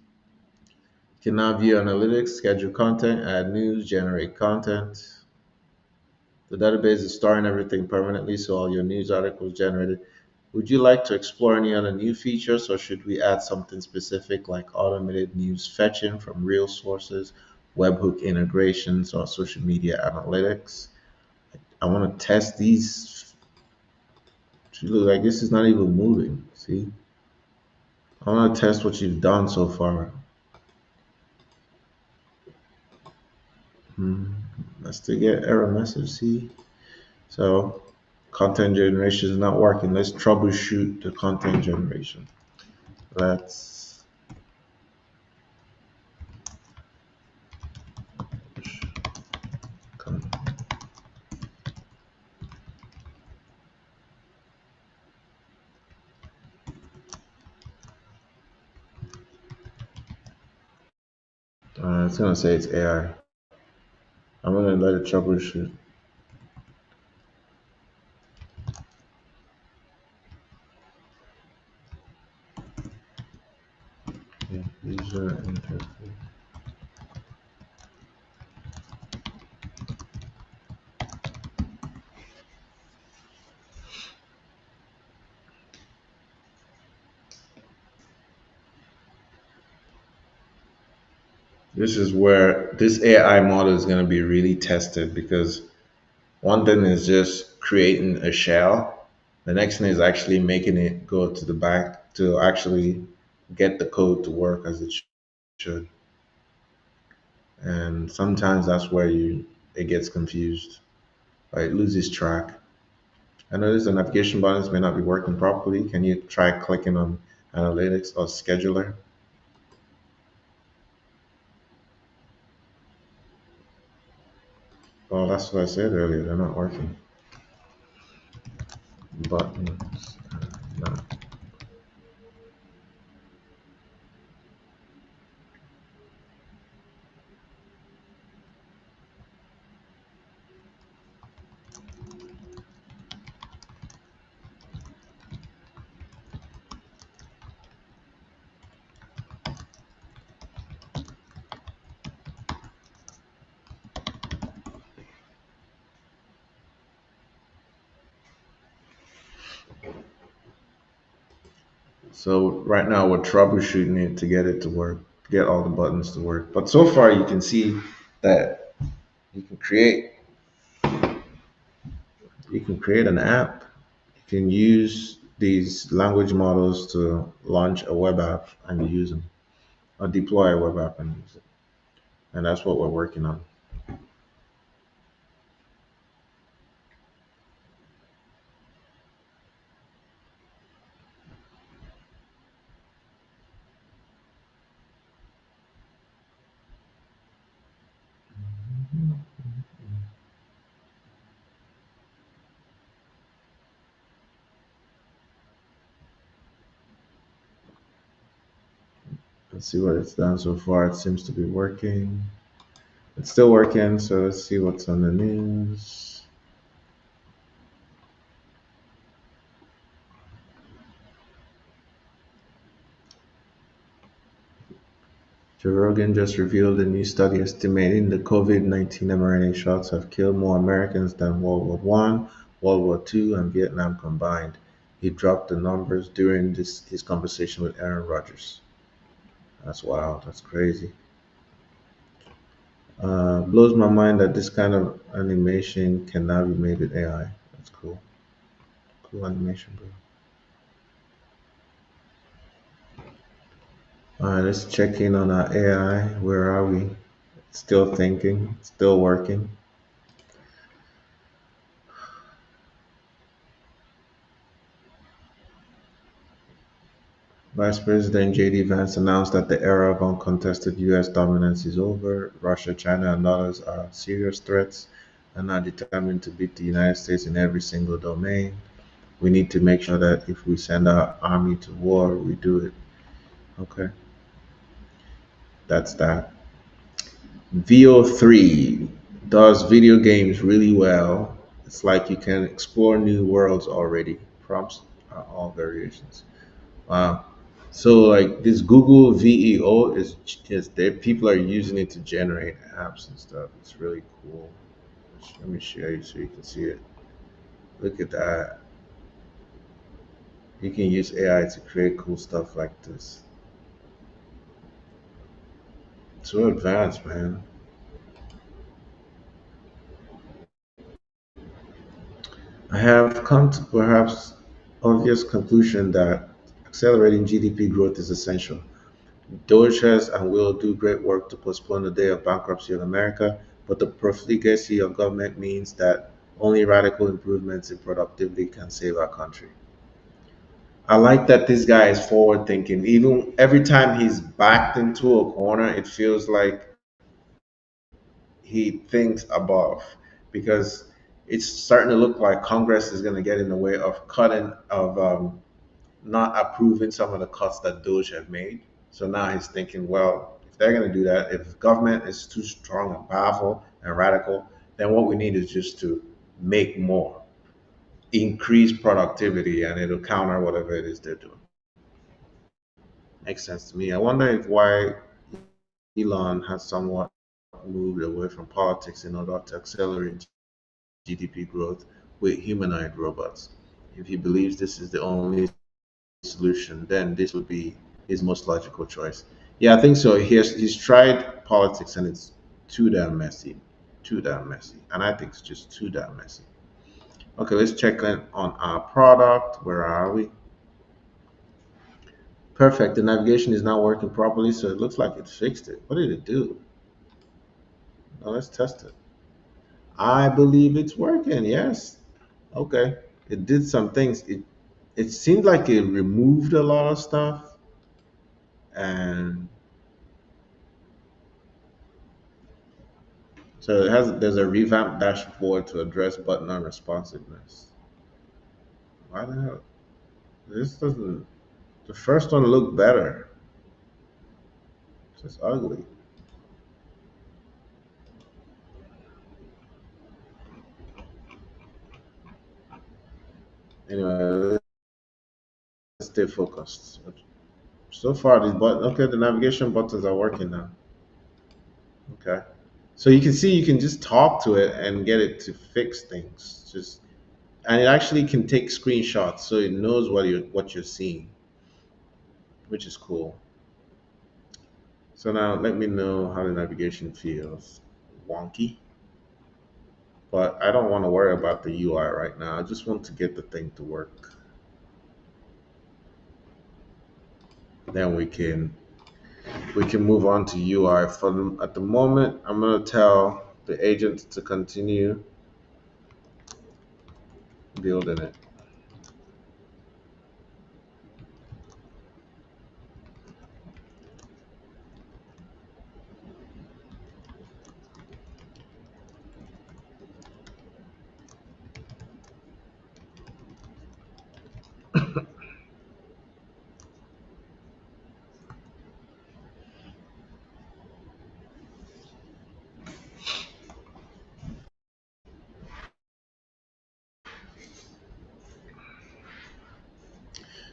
Speaker 1: You can now view analytics, schedule content, add news, generate content. The database is storing everything permanently, so all your news articles generated. Would you like to explore any other new features, or should we add something specific like automated news fetching from real sources, webhook integrations, or social media analytics? I want to test these. Look like this is not even moving. See, I want to test what you've done so far. Hmm. I still get error message. See, so content generation is not working. Let's troubleshoot the content generation. Let's It's gonna say it's AI. I'm gonna let it troubleshoot. Yeah, user interface. This is where this AI model is gonna be really tested because one thing is just creating a shell. The next thing is actually making it go to the back to actually get the code to work as it should. And sometimes that's where you it gets confused, or it loses track. I notice the navigation buttons may not be working properly. Can you try clicking on analytics or scheduler? Well, that's what I said earlier. They're not working. Buttons. No. So right now we're troubleshooting it to get it to work, get all the buttons to work. But so far you can see that you can create you can create an app. You can use these language models to launch a web app and use them, or deploy a web app and use it. And that's what we're working on. Let's see what it's done so far. It seems to be working. It's still working, so let's see what's on the news. Joe Rogan just revealed a new study estimating the COVID-19 mRNA shots have killed more Americans than World War One, World War Two, and Vietnam combined. He dropped the numbers during his conversation with Aaron Rodgers. That's wild. That's crazy. Blows my mind that this kind of animation can now be made with AI. That's cool. Cool animation, bro. All right, let's check in on our AI. Where are we? Still thinking, still working. Vice President JD Vance announced that the era of uncontested U.S. dominance is over. Russia, China, and others are serious threats and are determined to beat the United States in every single domain. We need to make sure that if we send our army to war, we do it. Okay, that's that. VO3 does video games really well. It's like you can explore new worlds already. Prompts are all variations. Wow. So like this Google VEO is there people are using it to generate apps and stuff. It's really cool. Let me share you so you can see it. Look at that. You can use AI to create cool stuff like this. So advanced, man. I have come to perhaps obvious conclusion that accelerating GDP growth is essential. Doge has and will do great work to postpone the day of bankruptcy of America, but the profligacy of government means that only radical improvements in productivity can save our country. I like that this guy is forward thinking. Even every time he's backed into a corner, it feels like he thinks above because it's starting to look like Congress is going to get in the way of cutting of not approving some of the cuts that Doge have made. So now he's thinking, well, if They're going to do that. If government is too strong and powerful and radical, then what we need is just to make more, increase productivity, and it'll counter whatever it is they're doing. Makes sense to me. I wonder if why Elon has somewhat moved away from politics in order to accelerate GDP growth with humanoid robots. If he believes this is the only solution, then this would be his most logical choice. Yeah, I think so. He's tried politics and it's too damn messy, too damn messy, and I think it's just too damn messy. Okay, let's check in on our product. Where are we? Perfect. The navigation is now working properly, so it looks like it fixed it. What did it do? Now let's test it. I believe it's working. Yes. Okay. It did some things. It seemed like it removed a lot of stuff, and so there's a revamped dashboard to address button unresponsiveness. Why the hell? This doesn't. The first one looked better. It's just ugly. Anyway, let's stay focused. So far, these buttons. Okay, the navigation buttons are working now. Okay. So you can see you can just talk to it and get it to fix things. Just and it actually can take screenshots, so it knows what you're seeing, which is cool. So now let me know how the navigation feels. Wonky, but I don't want to worry about the UI right now. I just want to get the thing to work. Then we can move on to UI. At the moment, I'm gonna tell the agent to continue building it.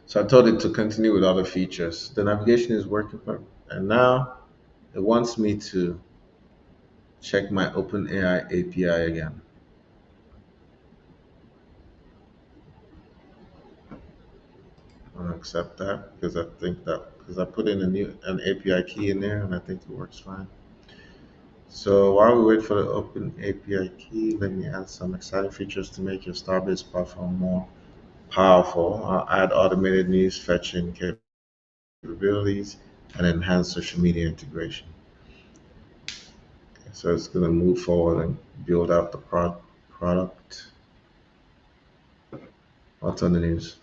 Speaker 1: So I told it to continue with other features. The navigation is working and now it wants me to check my OpenAI API again. I'm gonna accept that because I put in an API key in there and I think it works fine. So while we wait for the Open API key, let me add some exciting features to make your Starbase platform more powerful. I'll add automated news fetching capabilities and enhance social media integration. So it's gonna move forward and build out the product. What's on the news?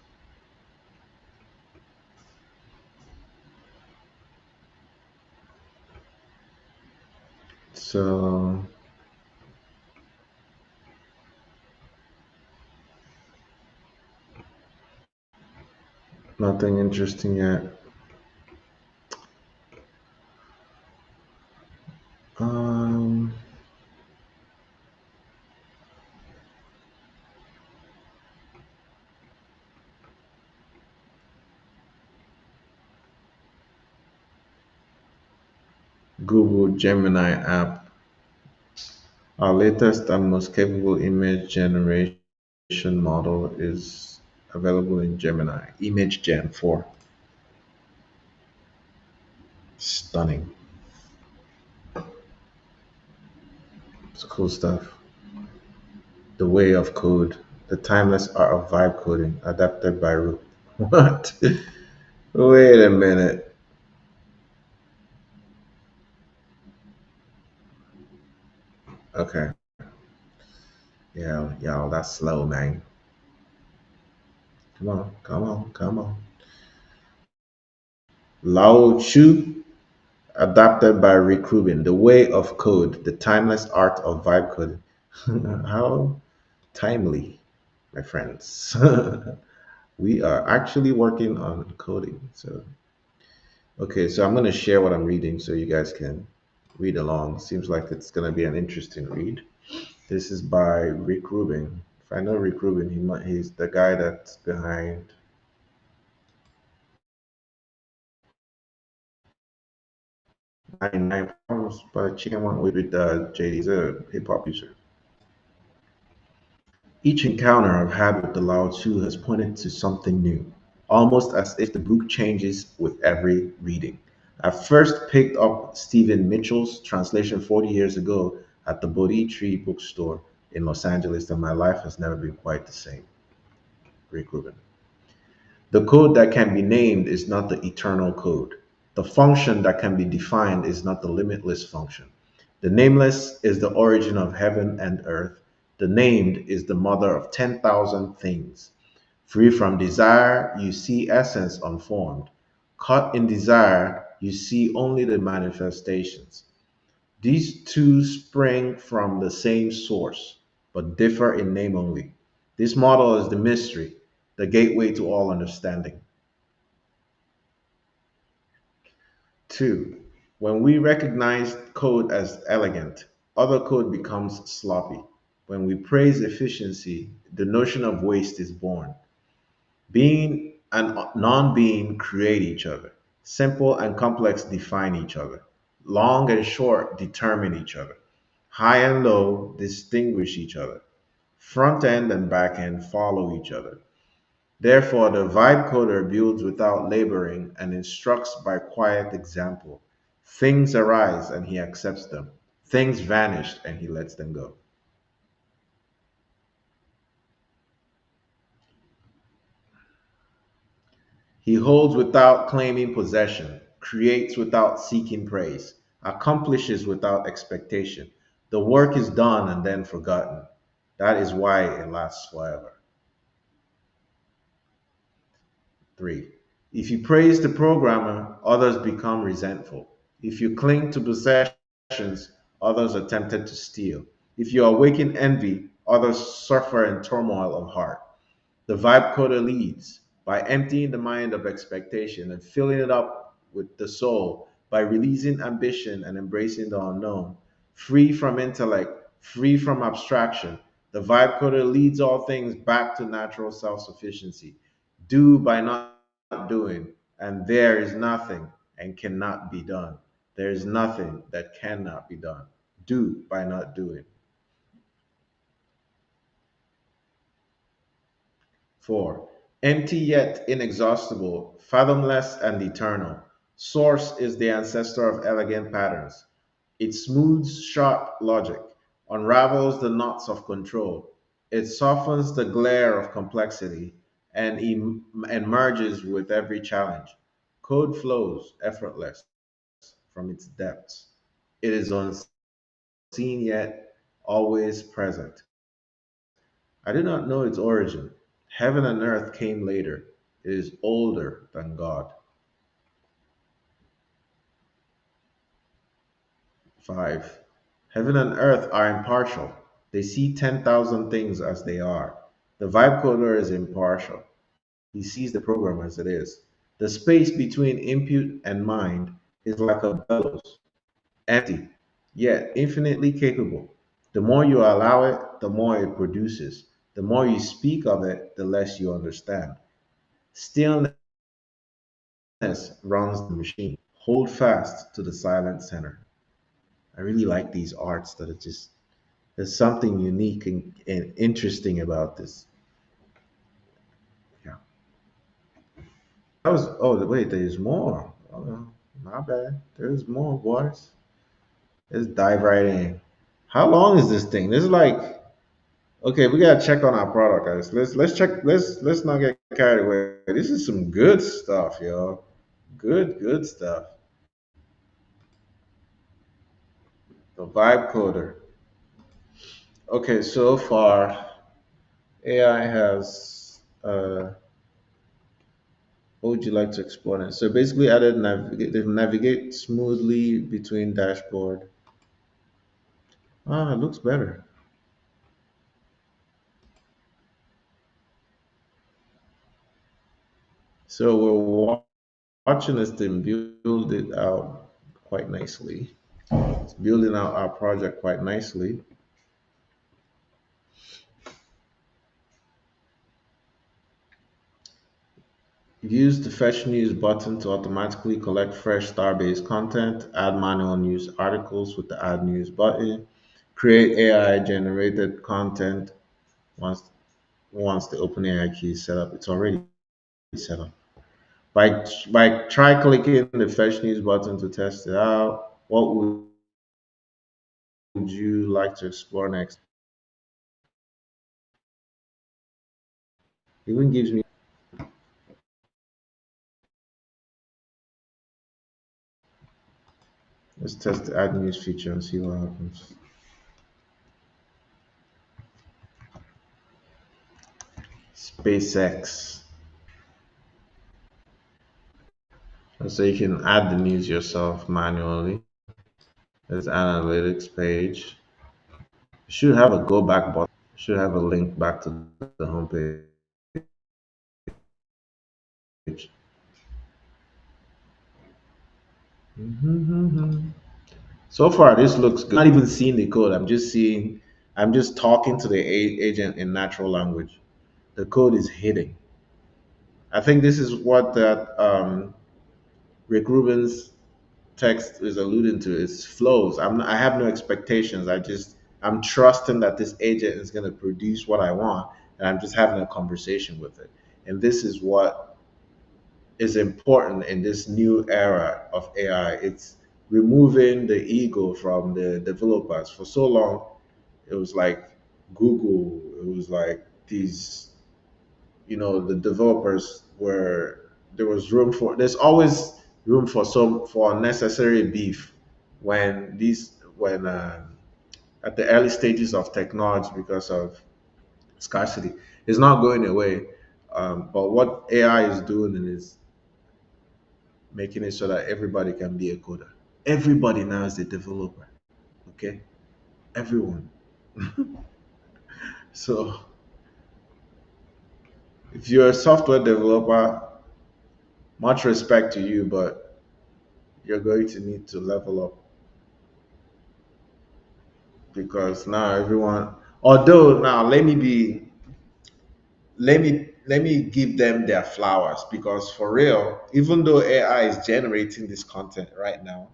Speaker 1: So nothing interesting yet. Um, Google Gemini app. Our latest and most capable image generation model is available in Gemini. Image Gen 4. Stunning. It's cool stuff. The way of code. The timeless art of vibe coding, adapted by Root. What? Wait a minute. Okay. Yeah, y'all, that's slow, man. Come on, come on, come on. Lao Chu, adapted by Rick Rubin. The way of code, the timeless art of vibe coding. How timely, my friends. We are actually working on coding. So Okay, so I'm going to share what I'm reading so you guys can read along. Seems like it's going to be an interesting read. This is by Rick Rubin. If I know Rick Rubin, he's the guy that's behind 99 Problems, but Chicken Went with JD. He's a hip hop user. Each encounter I've had with the Lao Tzu has pointed to something new, almost as if the book changes with every reading. I first picked up Stephen Mitchell's translation 40 years ago at the Bodhi Tree bookstore in Los Angeles, and my life has never been quite the same. Rick Rubin. The code that can be named is not the eternal code. The function that can be defined is not the limitless function. The nameless is the origin of heaven and earth. The named is the mother of 10,000 things. Free from desire, you see essence unformed. Caught in desire, you see only the manifestations. These two spring from the same source, but differ in name only. This model is the mystery, the gateway to all understanding. Two, when we recognize code as elegant, other code becomes sloppy. When we praise efficiency, the notion of waste is born. Being and non being create each other. Simple and complex define each other. Long and short determine each other. High and low distinguish each other. Front end and back end follow each other. Therefore, the vibe coder builds without laboring and instructs by quiet example. Things arise and he accepts them. Things vanish and he lets them go. He holds without claiming possession, creates without seeking praise, accomplishes without expectation. The work is done and then forgotten. That is why it lasts forever. Three, if you praise the programmer, others become resentful. If you cling to possessions, others are tempted to steal. If you awaken envy, others suffer in turmoil of heart. The vibe coder leads by emptying the mind of expectation and filling it up with the soul by releasing ambition and embracing the unknown. Free from intellect, free from abstraction, the vibe coder leads all things back to natural self sufficiency. Do by not doing, and there is nothing and cannot be done. There is nothing that cannot be done. Do by not doing. Four, empty yet inexhaustible, fathomless and eternal. Source is the ancestor of elegant patterns. It smooths sharp logic, unravels the knots of control. It softens the glare of complexity and emerges with every challenge. Code flows effortless from its depths. It is unseen yet always present. I do not know its origin. Heaven and earth came later. It is older than God. 5. Heaven and earth are impartial. They see 10,000 things as they are. The vibe coder is impartial. He sees the program as it is. The space between input and mind is like a bellows, empty, yet infinitely capable. The more you allow it, the more it produces. The more you speak of it, the less you understand. Stillness runs the machine. Hold fast to the silent center. I really like these arts that are just, there's something unique and interesting about this. Yeah. That was, oh, wait, there's more. Oh, no, my bad. There's more, boys. Let's dive right in. How long is this thing? This is like, okay, we gotta check on our product, guys. Let's check. Let's not get carried away. This is some good stuff, yo. Good stuff. The vibe coder. Okay, so far AI has. What would you like to explore it? So basically, added navigate smoothly between dashboard. Ah, it looks better. So we're watching this thing build it out quite nicely. It's building out our project quite nicely. Use the fetch news button to automatically collect fresh Starbase content. Add manual news articles with the add news button. Create AI generated content once the OpenAI key is set up. It's already set up. By try clicking the fetch news button to test it out. What would you like to explore next? It even gives me. Let's test the add news feature and see what happens. SpaceX. And so you can add the news yourself manually. There's analytics page. Should have a go back button. Should have a link back to the homepage. Mhm. So far, this looks good. I'm not even seeing the code. I'm just talking to the agent in natural language. The code is hidden. I think this is what that Rick Rubin's text is alluding to. Is flows. I have no expectations. I'm trusting that this agent is going to produce what I want, and I'm just having a conversation with it. And this is what is important in this new era of AI. It's removing the ego from the developers. For so long, it was like Google. It was like these, the developers were there was room for. There's always room for unnecessary beef when at the early stages of technology because of scarcity. It's not going away. But what AI is doing is making it so that everybody can be a coder. Everybody now is a developer. Okay, everyone. So if you're a software developer, much respect to you, but you're going to need to level up because now everyone. Although now let me give them their flowers because for real, even though AI is generating this content right now,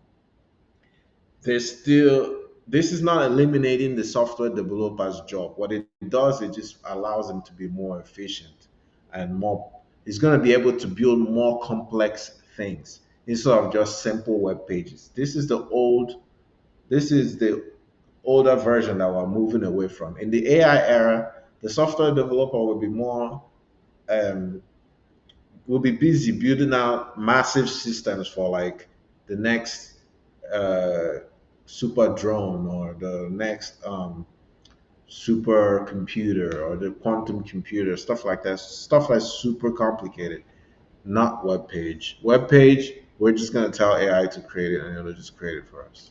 Speaker 1: there's still this is not eliminating the software developer's job. What it does, it just allows them to be more efficient and more. It's going to be able to build more complex things instead of just simple web pages. This is the older version that we're moving away from. In the AI era, the software developer um, will be busy building out massive systems for like the next uh, super drone or the next super computer or the quantum computer, stuff like that. Stuff that's super complicated, not web page. Web page, we're just gonna tell AI to create it and it'll just create it for us.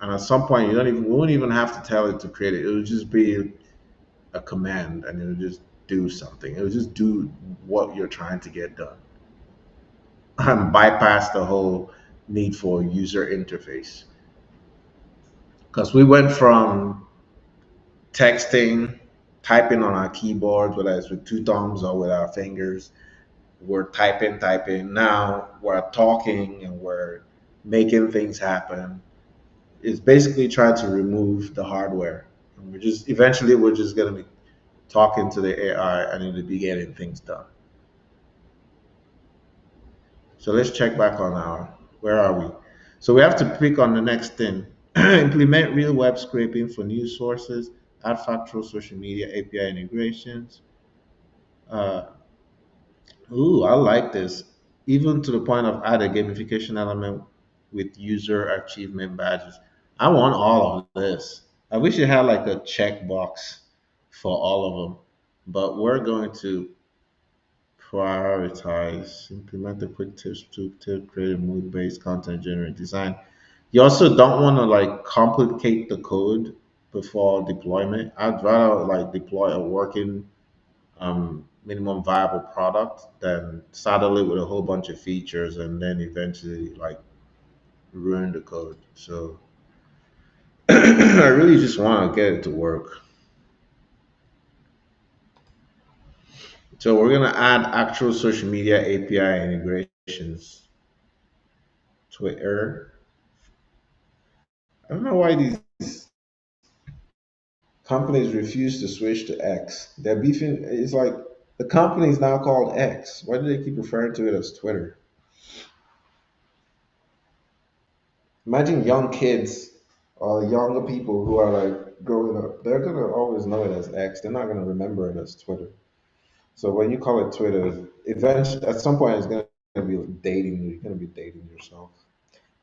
Speaker 1: And at some point, we won't even have to tell it to create it. It'll just be a command and it'll just do something. It'll just do what you're trying to get done and bypass the whole need for user interface. Because we went from texting, typing on our keyboards, whether it's with two thumbs or with our fingers, we're typing. Now we're talking and we're making things happen. It's basically trying to remove the hardware. And we're just gonna be talking to the AI and it'll be getting things done. So let's check back on where are we? So we have to pick on the next thing. Implement real web scraping for news sources, add factual social media API integrations. Uh, I like this. Even to the point of add a gamification element with user achievement badges. I want all of this. I wish it had like a checkbox for all of them, but we're going to prioritize, implement the quick tips to create a mood-based content generate design. You also don't want to like complicate the code before deployment. I'd rather like deploy a working minimum viable product than saddle it with a whole bunch of features and then eventually like ruin the code. So I really just want to get it to work. So we're gonna add actual social media API integrations. Twitter. I don't know why these companies refuse to switch to X. They're beefing. It's like the company is now called X. Why do they keep referring to it as Twitter? Imagine young kids or younger people who are like growing up. They're gonna always know it as X. They're not gonna remember it as Twitter. So when you call it Twitter, eventually at some point it's gonna be dating you. You're gonna be dating yourself.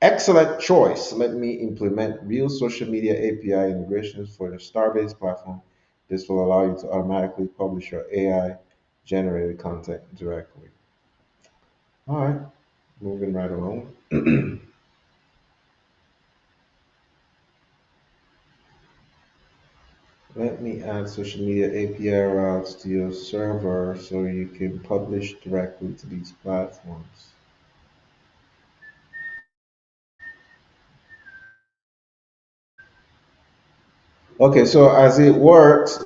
Speaker 1: Excellent choice. Let me implement real social media API integrations for the Starbase platform. This will allow you to automatically publish your AI generated content directly. All right, moving right along. Let me add social media API routes to your server so you can publish directly to these platforms. Okay, so as it works,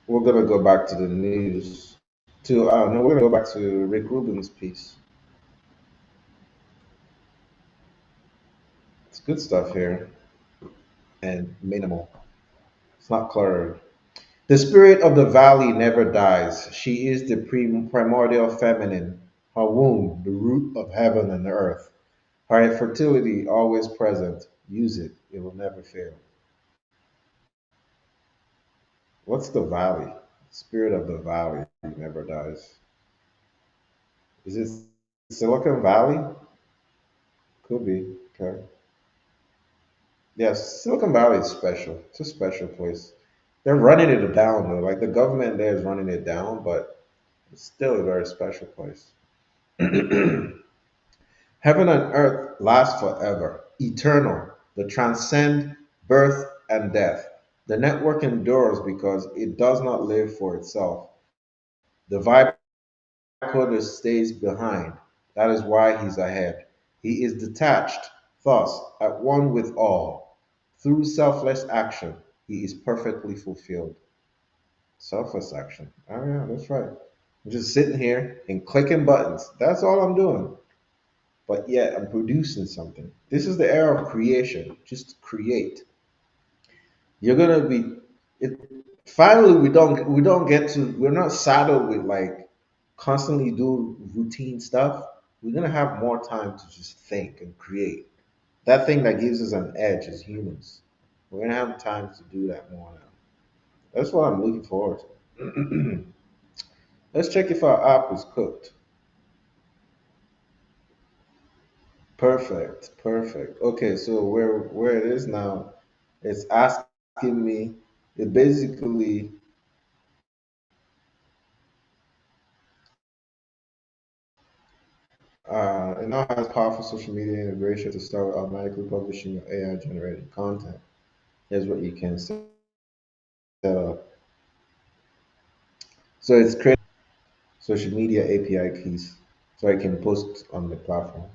Speaker 1: we're gonna go back to the news. To no, we're gonna go back to Rick Rubin's piece. It's good stuff here and minimal. It's not cluttered. The spirit of the valley never dies. She is the primordial feminine, her womb, the root of heaven and earth. Her fertility always present. Use it, it will never fail. What's the valley? Spirit of the valley never dies. Is it Silicon Valley? Could be. Okay. Yes, Silicon Valley is special. It's a special place. They're running it down though. Like the government there is running it down, but it's still a very special place. Heaven and earth last forever, eternal. They transcend birth and death. The network endures because it does not live for itself. The vibe coder stays behind. That is why he's ahead. He is detached, thus at one with all. Through selfless action, he is perfectly fulfilled. Selfless action. Oh yeah, that's right. I'm just sitting here and clicking buttons. That's all I'm doing. But yet I'm producing something. This is the era of creation. Just create. You're gonna be it finally we don't get to we're not saddled with like constantly do routine stuff. We're gonna have more time to just think and create. That thing that gives us an edge as humans. We're gonna have time to do that more now. That's what I'm looking forward to. Let's check if our app is cooked. Perfect, perfect. Okay, so where it is now, it's asking me. It basically it now has powerful social media integration to start with automatically publishing your AI generated content. Here's what you can set up. So it's creating social media API keys so I can post on the platform.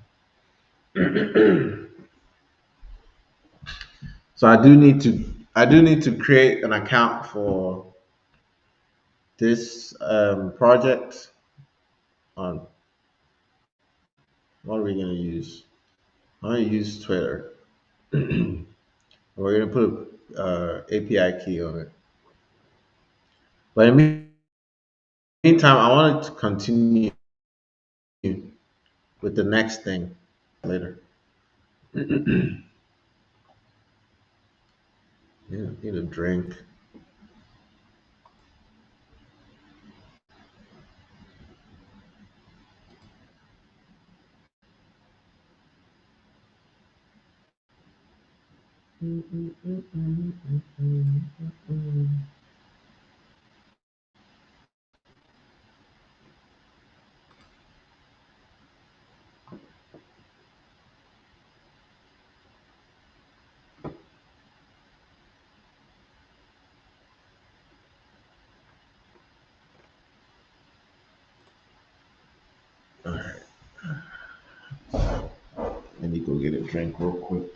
Speaker 1: So I do need to create an account for this project on what are we gonna use? I'm gonna use Twitter. We're gonna put a API key on it. But in the meantime, I wanted to continue with the next thing later. Yeah, need a drink. Let me go get a drink real quick.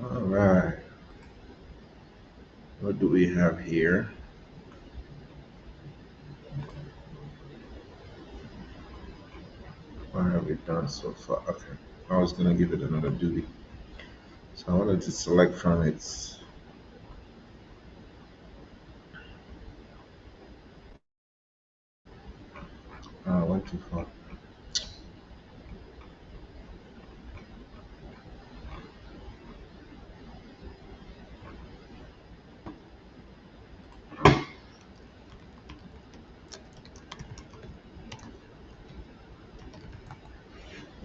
Speaker 1: All right. What do we have here? What have we done so far? Okay. I was going to give it another duty. So I wanted to select from its. I went too far.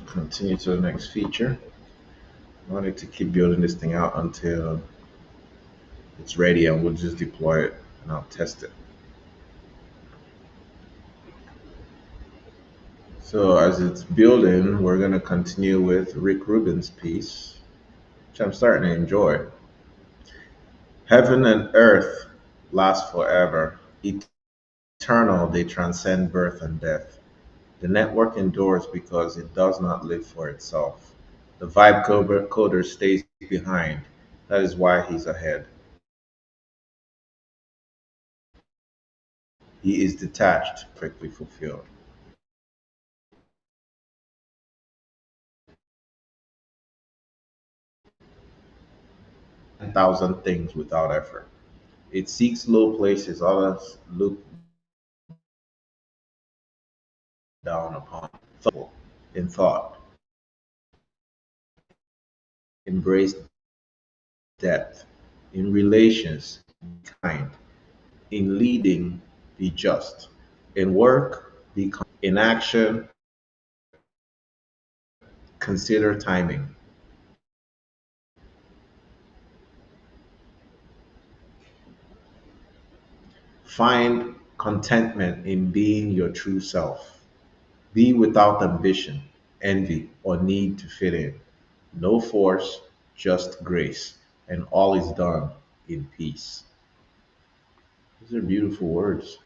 Speaker 1: Continue to the next feature. I wanted to keep building this thing out until it's ready and we'll just deploy it and I'll test it. So as it's building, we're going to continue with Rick Rubin's piece, which I'm starting to enjoy. Heaven and earth last forever. Eternal, they transcend birth and death. The network endures because it does not live for itself. The vibe coder stays behind. That is why he's ahead. He is detached, perfectly fulfilled. 1,000 things without effort. It seeks low places others look down upon. In thought, embrace depth. In relations, be kind. In leading, be just. In work, be in action, consider timing. Find contentment in being your true self. Be without ambition, envy, or need to fit in. No force, just grace, and all is done in peace. These are beautiful words.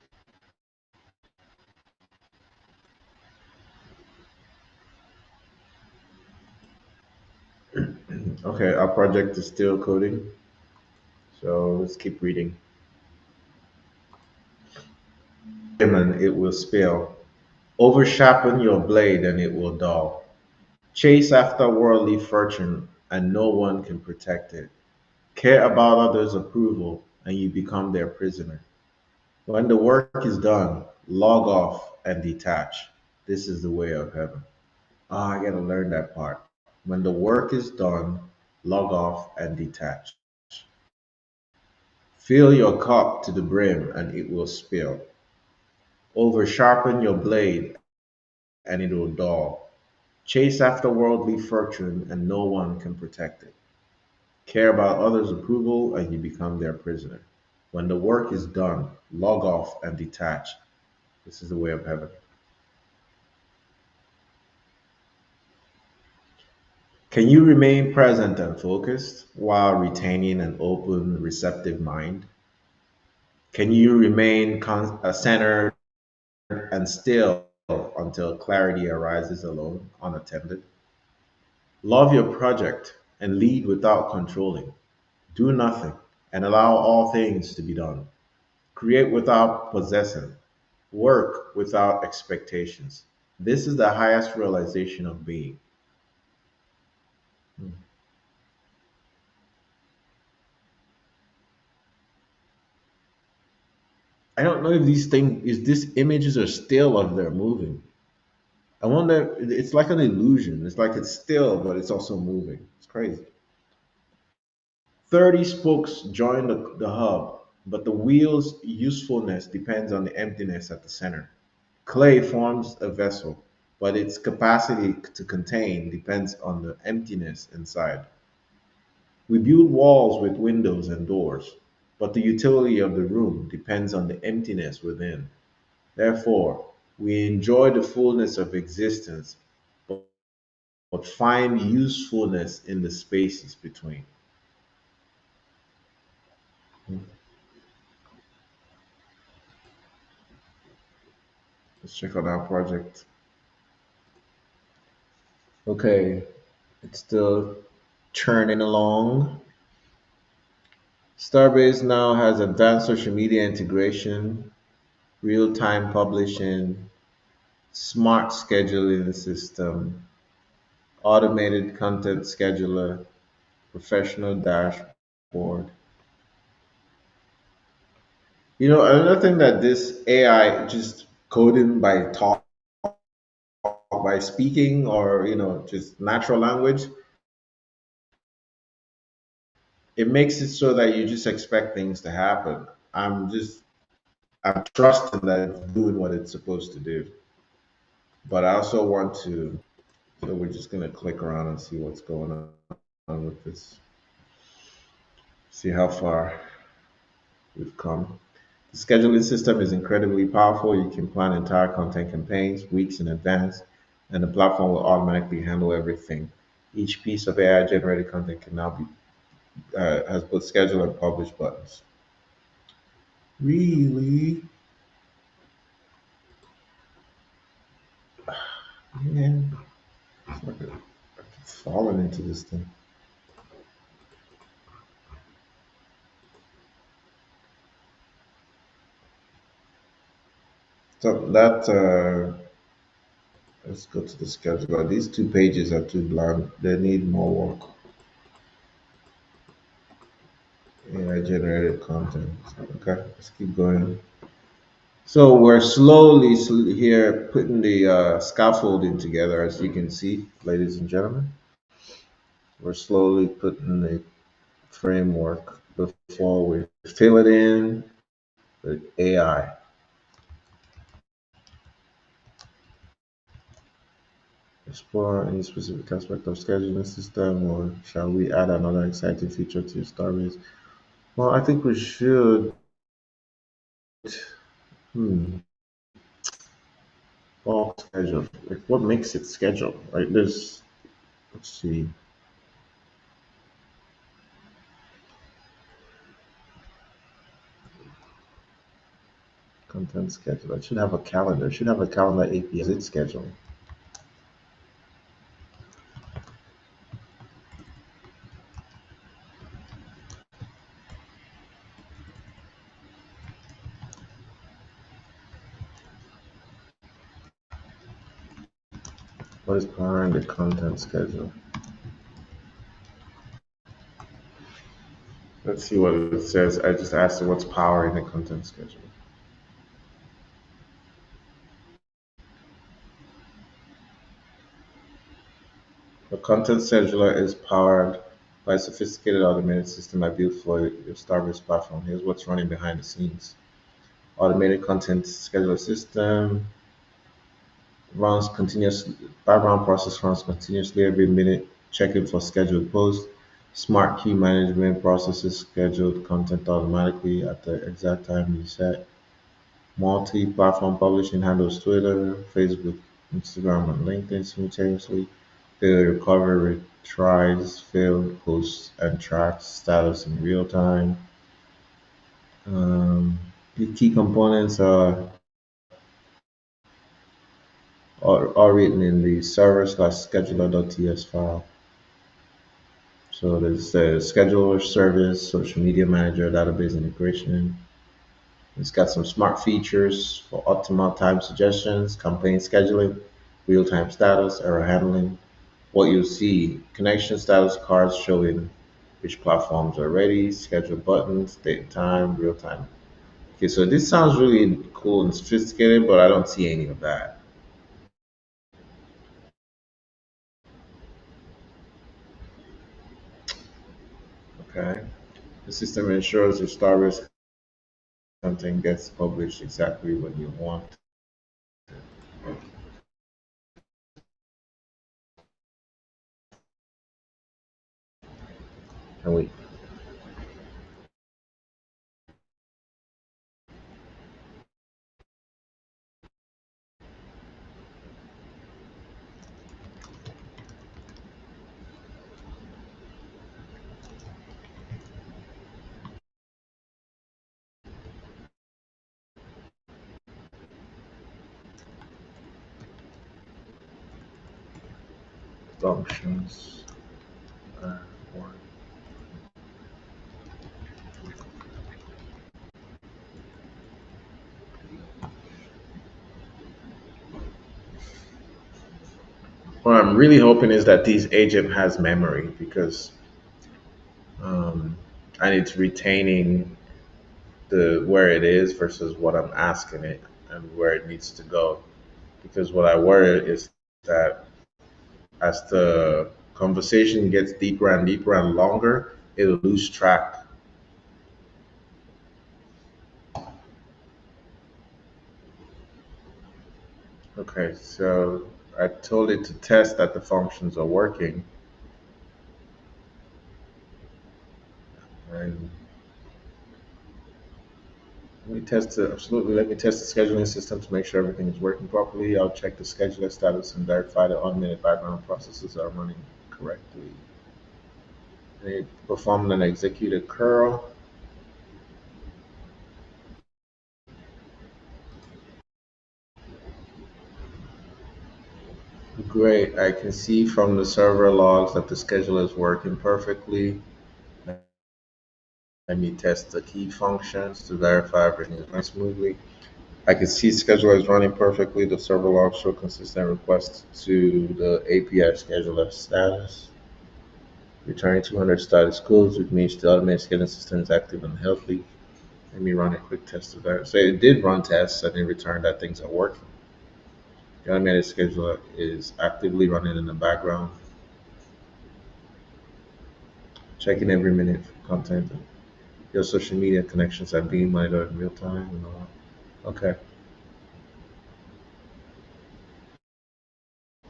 Speaker 1: Okay, our project is still coding, so let's keep reading. And it will spill. Oversharpen your blade and it will dull. Chase after worldly fortune and no one can protect it. Care about others' approval and you become their prisoner. When the work is done, log off and detach. This is the way of heaven. Ah, I gotta learn that part. When the work is done, log off and detach. Fill your cup to the brim and it will spill. Over sharpen your blade and it will dull. Chase after worldly fortune and no one can protect it. Care about others' approval and you become their prisoner. When the work is done, log off and detach. This is the way of heaven. Can you remain present and focused while retaining an open, receptive mind? Can you remain centered and still until clarity arises alone, unattended? Love your project and lead without controlling. Do nothing and allow all things to be done. Create without possessing. Work without expectations. This is the highest realization of being. Hmm. I don't know if these things, if these images are still or if they're moving. I wonder, it's like an illusion. It's like it's still, but it's also moving. It's crazy. 30 spokes join the hub, but the wheel's usefulness depends on the emptiness at the center. Clay forms a vessel, but its capacity to contain depends on the emptiness inside. We build walls with windows and doors, but the utility of the room depends on the emptiness within. Therefore, we enjoy the fullness of existence, but find usefulness in the spaces between. Let's check out our project. Okay, it's still churning along. Starbase now has advanced social media integration, real time publishing, smart scheduling system, automated content scheduler, professional dashboard. You know, another thing that this AI just coding by talk, by speaking, or just natural language, it makes it so that you just expect things to happen. I'm trusting that it's doing what it's supposed to do. But I also want to, so we're just gonna click around and see what's going on with this. See how far we've come. The scheduling system is incredibly powerful. You can plan entire content campaigns weeks in advance, and the platform will automatically handle everything. Each piece of AI generated content can now be has both schedule and publish buttons. Really? Man, it's like I keep falling into this thing. So that let's go to the scheduler. These two pages are too bland. They need more work. AI generated content. Okay, let's keep going. So we're slowly here putting the scaffolding together, as you can see, ladies and gentlemen. We're slowly putting the framework before we fill it in with AI. Explore any specific aspect of scheduling system, or shall we add another exciting feature to Starbase? Well, I think we should. Hmm. Bulk schedule. Like, what makes it schedule? Right? There's. Let's see. Content schedule. It should have a calendar. It should have a calendar API. Is it scheduling? What is powering the content schedule? Let's see what it says. I just asked it what's powering the content schedule. The content scheduler is powered by a sophisticated automated system I built for your Starbase platform. Here's what's running behind the scenes. Automated content scheduler system runs continuously. Background process runs continuously every minute, checking for scheduled posts. Smart queue management processes scheduled content automatically at the exact time you set. Multi-platform publishing handles Twitter, Facebook, Instagram, and LinkedIn simultaneously. Failure recovery retries failed posts and tracks status in real time. The key components are written in the server/scheduler.ts file. So there's the scheduler service, social media manager, database integration. It's got some smart features for optimal time suggestions, campaign scheduling, real-time status, error handling. What you'll see, connection status cards showing which platforms are ready, schedule buttons, date and time, real time. Okay, so this sounds really cool and sophisticated, but I don't see any of that. Okay. The system ensures your Starbase content gets published exactly when you want. And we functions work. What I'm really hoping is that this agent has memory because um, and it's retaining the where it is versus what I'm asking it and where it needs to go. Because what I worry is that as the conversation gets deeper and deeper and longer, it'll lose track. Okay, so I told it to test that the functions are working, and let me test the scheduling system to make sure everything is working properly. I'll check the scheduler status and verify the automated background processes are running correctly. They performed an executed curl. Great. I can see from the server logs that the scheduler is working perfectly. Let me test the key functions to verify everything is running smoothly. I can see scheduler is running perfectly. The server logs show consistent requests to the API scheduler status. Returning 200 status codes, which means the automated scheduling system is active and healthy. Let me run a quick test of that. So it did run tests and it returned that things are working. The automated scheduler is actively running in the background, checking every minute for content. Your social media connections are being monitored in real time and all. Okay.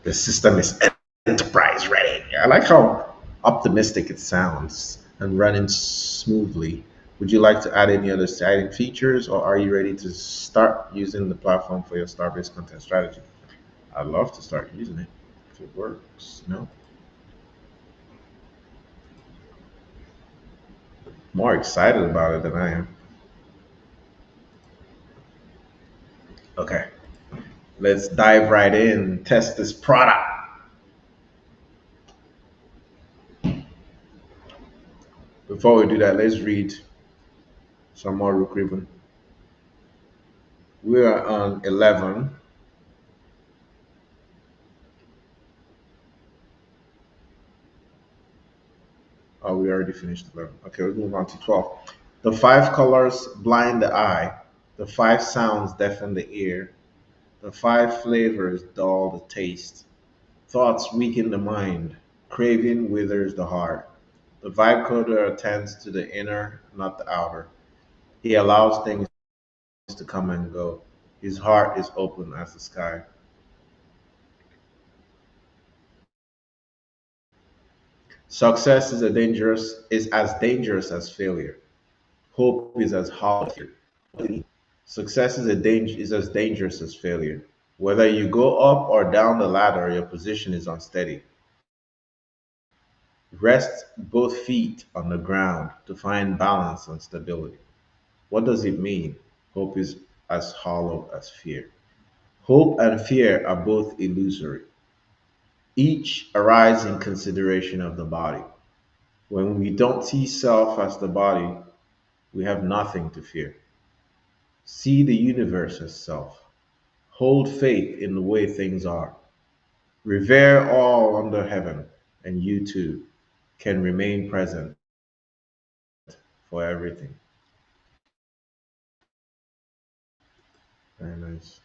Speaker 1: The system is enterprise ready. I like how optimistic it sounds and running smoothly. Would you like to add any other exciting features, or are you ready to start using the platform for your star-based content strategy? I'd love to start using it if it works. No, more excited about it than I am. Okay, let's dive right in and test this product. Before we do that, let's read some more Rook Ribbon. We are on 11. Oh, we already finished 11. Okay, let's move on to 12. The five colors blind the eye. The five sounds deafen the ear. The five flavors dull the taste. Thoughts weaken the mind. Craving withers the heart. The vibe coder attends to the inner, not the outer. He allows things to come and go. His heart is open as the sky. Success is as dangerous as failure. Hope is as hollow as fear. What do you mean? Success is as dangerous as failure. Whether you go up or down the ladder, your position is unsteady. Rest both feet on the ground to find balance and stability. What does it mean? Hope is as hollow as fear. Hope and fear are both illusory. Each arise in consideration of the body. When we don't see self as the body, we have nothing to fear. See the universe as self. Hold faith in the way things are. Revere all under heaven, and you too can remain present for everything. Very nice.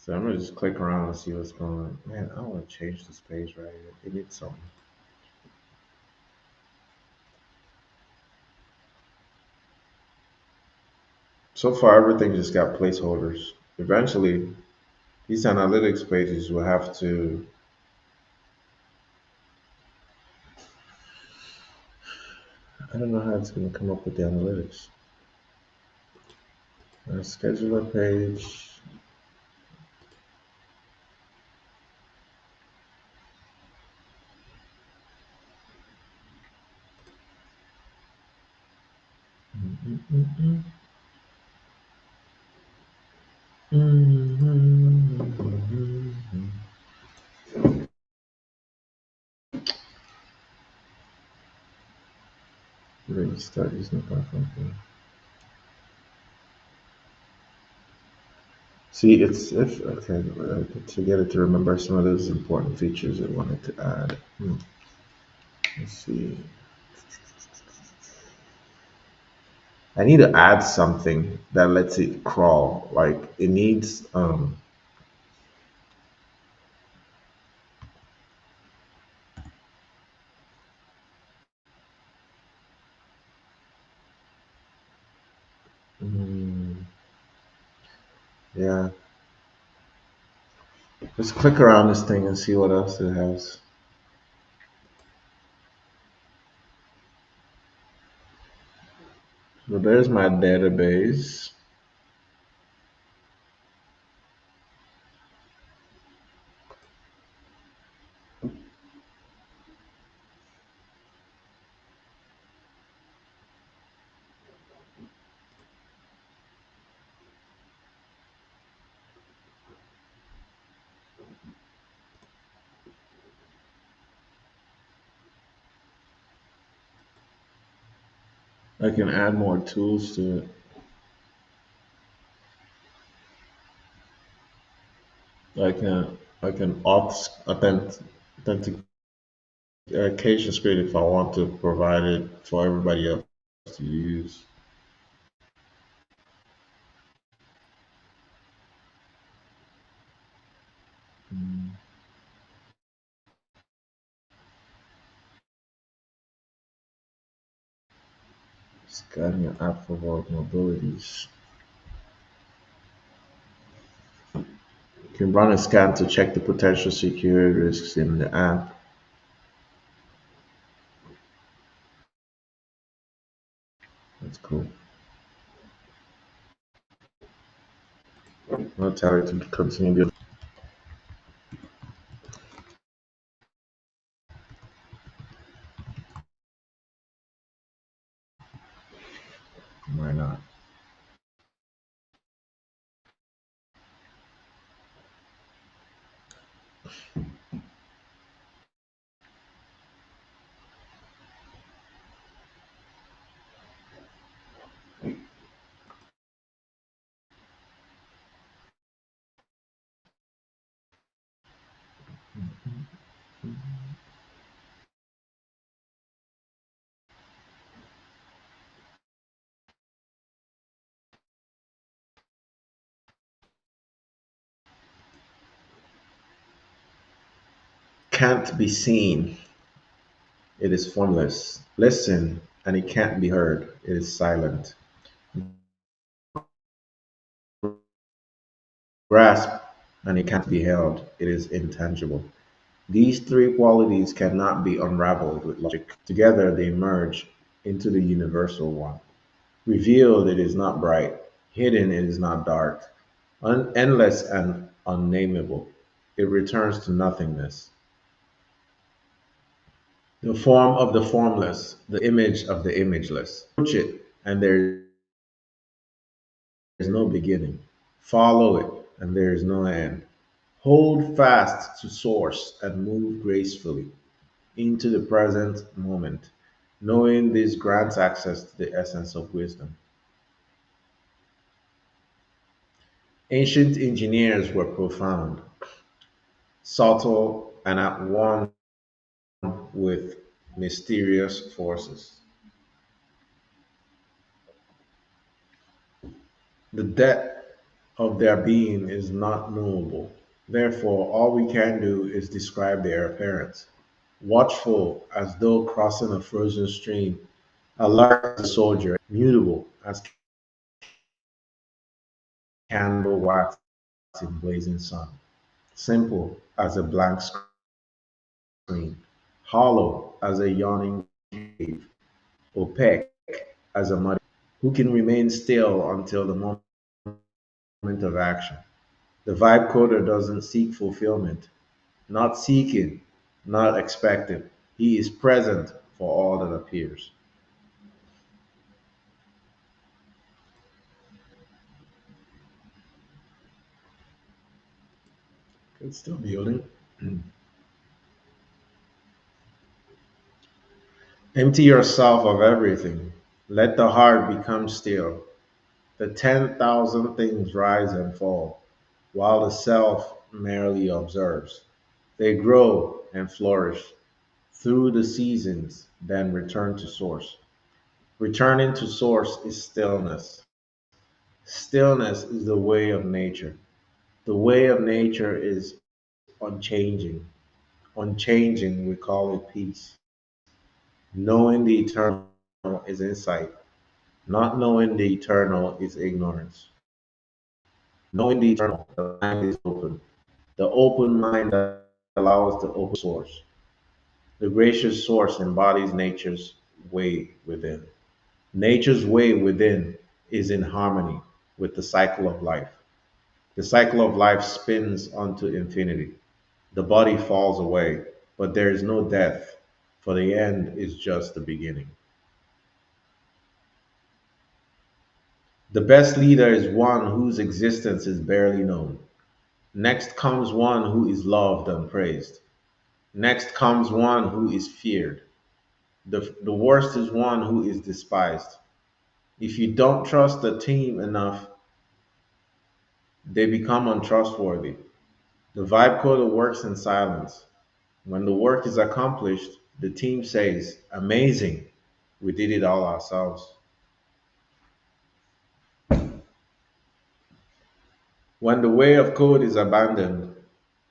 Speaker 1: So I'm gonna just click around and see what's going on. Man, I want to change this page right here. It needs something. So far, everything just got placeholders. Eventually, these analytics pages will have to. I don't know how it's going to come up with the analytics. Scheduler page. Ready to start using the platform. See, it's if okay to get it to remember some of those important features it wanted to add. Let's see. I need to add something that lets it crawl. Like it needs mm, yeah. Let's click around this thing and see what else it has. So there's my database. I can add more tools to it. I can authentication screen if I want to provide it for everybody else to use. Mm, Scan your app for vulnerabilities. You can run a scan to check the potential security risks in the app. That's cool. I'll tell it to continue. Why not? Can't be seen. It is formless. Listen, and it can't be heard. It is silent. Grasp, and it can't be held. It is intangible. These three qualities cannot be unraveled with logic. Together they merge into the universal one. Revealed, it is not bright. Hidden, it is not dark. Endless and unnameable. It returns to nothingness. The form of the formless, the image of the imageless. Approach it, and there is no beginning. Follow it, and there is no end. Hold fast to source and move gracefully into the present moment. Knowing this grants access to the essence of wisdom. Ancient engineers were profound, subtle, and at one with mysterious forces. The depth of their being is not knowable. Therefore, all we can do is describe their appearance. Watchful as though crossing a frozen stream, alert as a soldier, mutable as candle wax in blazing sun. Simple as a blank screen, hollow as a yawning grave, opaque as a muddy. Who can remain still until the moment of action? The vibe coder doesn't seek fulfillment, not seeking, not expected. He is present for all that appears. It's still building. Empty yourself of everything. Let the heart become still. The 10,000 things rise and fall, while the self merely observes. They grow and flourish through the seasons, then return to source. Returning to source is stillness. Stillness is the way of nature. The way of nature is unchanging. Unchanging, we call it peace. Knowing the eternal is insight. Not knowing the eternal is ignorance. Knowing the eternal, the mind is open. The open mind that allows the open source. The gracious source embodies nature's way within. Nature's way within is in harmony with the cycle of life. The cycle of life spins onto infinity. The body falls away, but there is no death, for the end is just the beginning. The best leader is one whose existence is barely known. Next comes one who is loved and praised. Next comes one who is feared. The worst is one who is despised. If you don't trust the team enough, they become untrustworthy. The vibe coder works in silence. When the work is accomplished, the team says, "Amazing, we did it all ourselves." When the way of code is abandoned,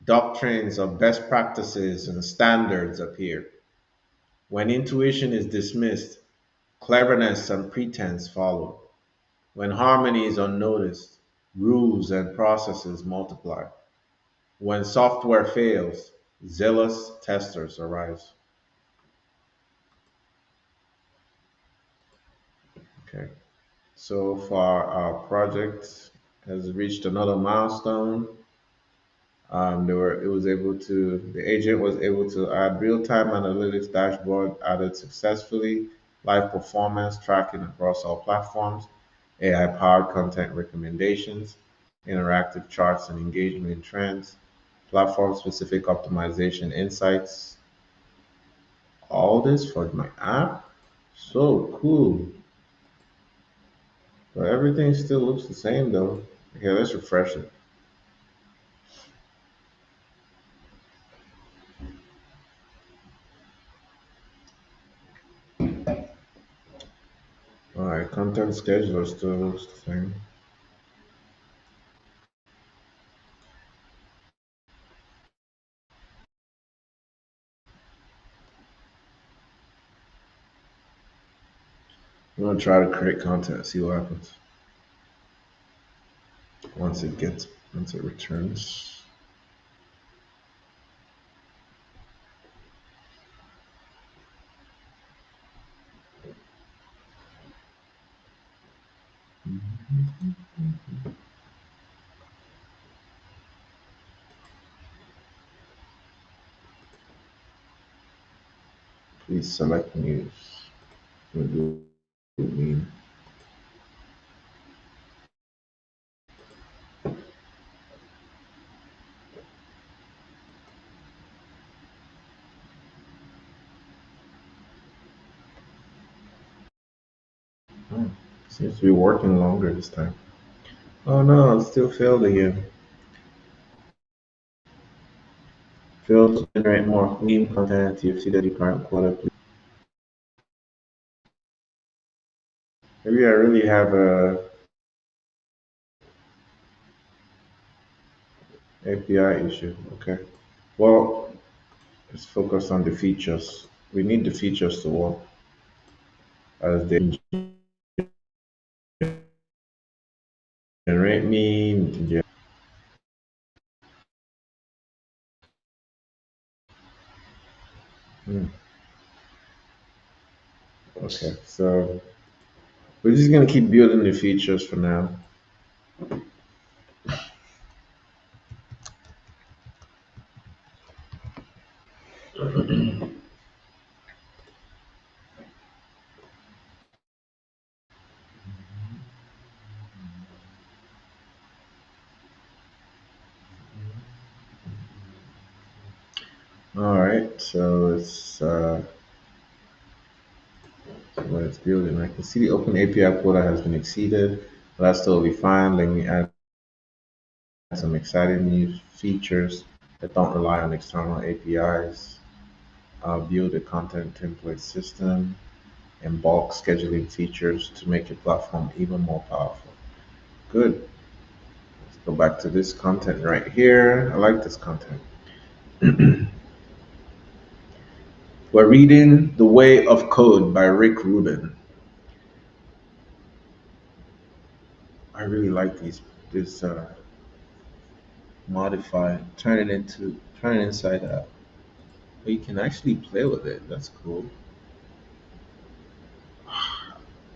Speaker 1: doctrines of best practices and standards appear. When intuition is dismissed, cleverness and pretense follow. When harmony is unnoticed, rules and processes multiply. When software fails, zealous testers arise. Okay. So far, our project has reached another milestone. It was able to, the agent was able to add real-time analytics dashboard added successfully, live performance tracking across all platforms, AI-powered content recommendations, interactive charts and engagement trends, platform-specific optimization insights. All this for my app? So cool. But everything still looks the same though. Okay, let's refresh it. All right, content scheduler still looks the same. I'm gonna try to create content, see what happens once it returns. Please select news. What do you mean? Oh, seems to be working longer this time. Oh no, it still failed again. Failed to generate more meme content. You've seen the current quarter. Maybe I really have a API issue. Okay. Well, let's focus on the features. We need the features to work as they generate mean, yeah. Hmm, okay, so we're just gonna keep building the features for now. All right, so when it's building, I can see the open API quota has been exceeded, but that's totally fine. Let me add some exciting new features that don't rely on external APIs. Build a content template system and bulk scheduling features to make your platform even more powerful. Good. Let's go back to this content right here. I like this content. We're reading The Way of Code by Rick Rubin. I really like this modify, turn it inside out. But you can actually play with it. That's cool. I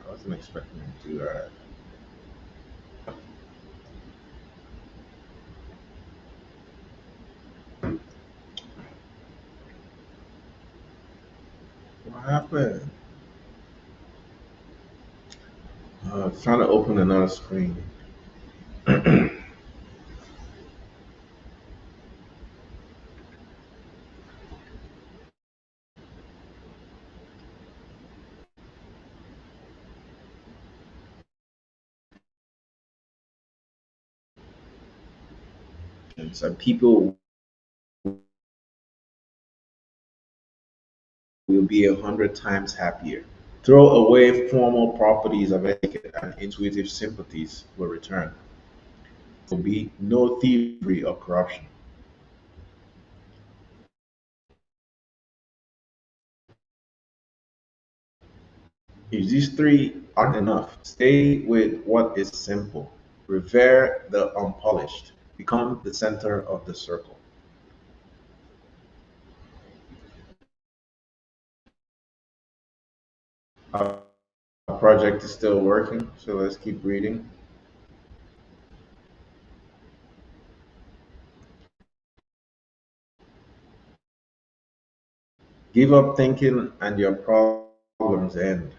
Speaker 1: wasn't expecting to do that. What happened? It's trying to open another screen. And so people will be 100 times happier. Throw away formal properties of etiquette and intuitive sympathies will return. There will be no thievery or corruption. If these three aren't enough, stay with what is simple. Revere the unpolished. Become the center of the circle. Our project is still working, so let's keep reading. Give up thinking and your problems end.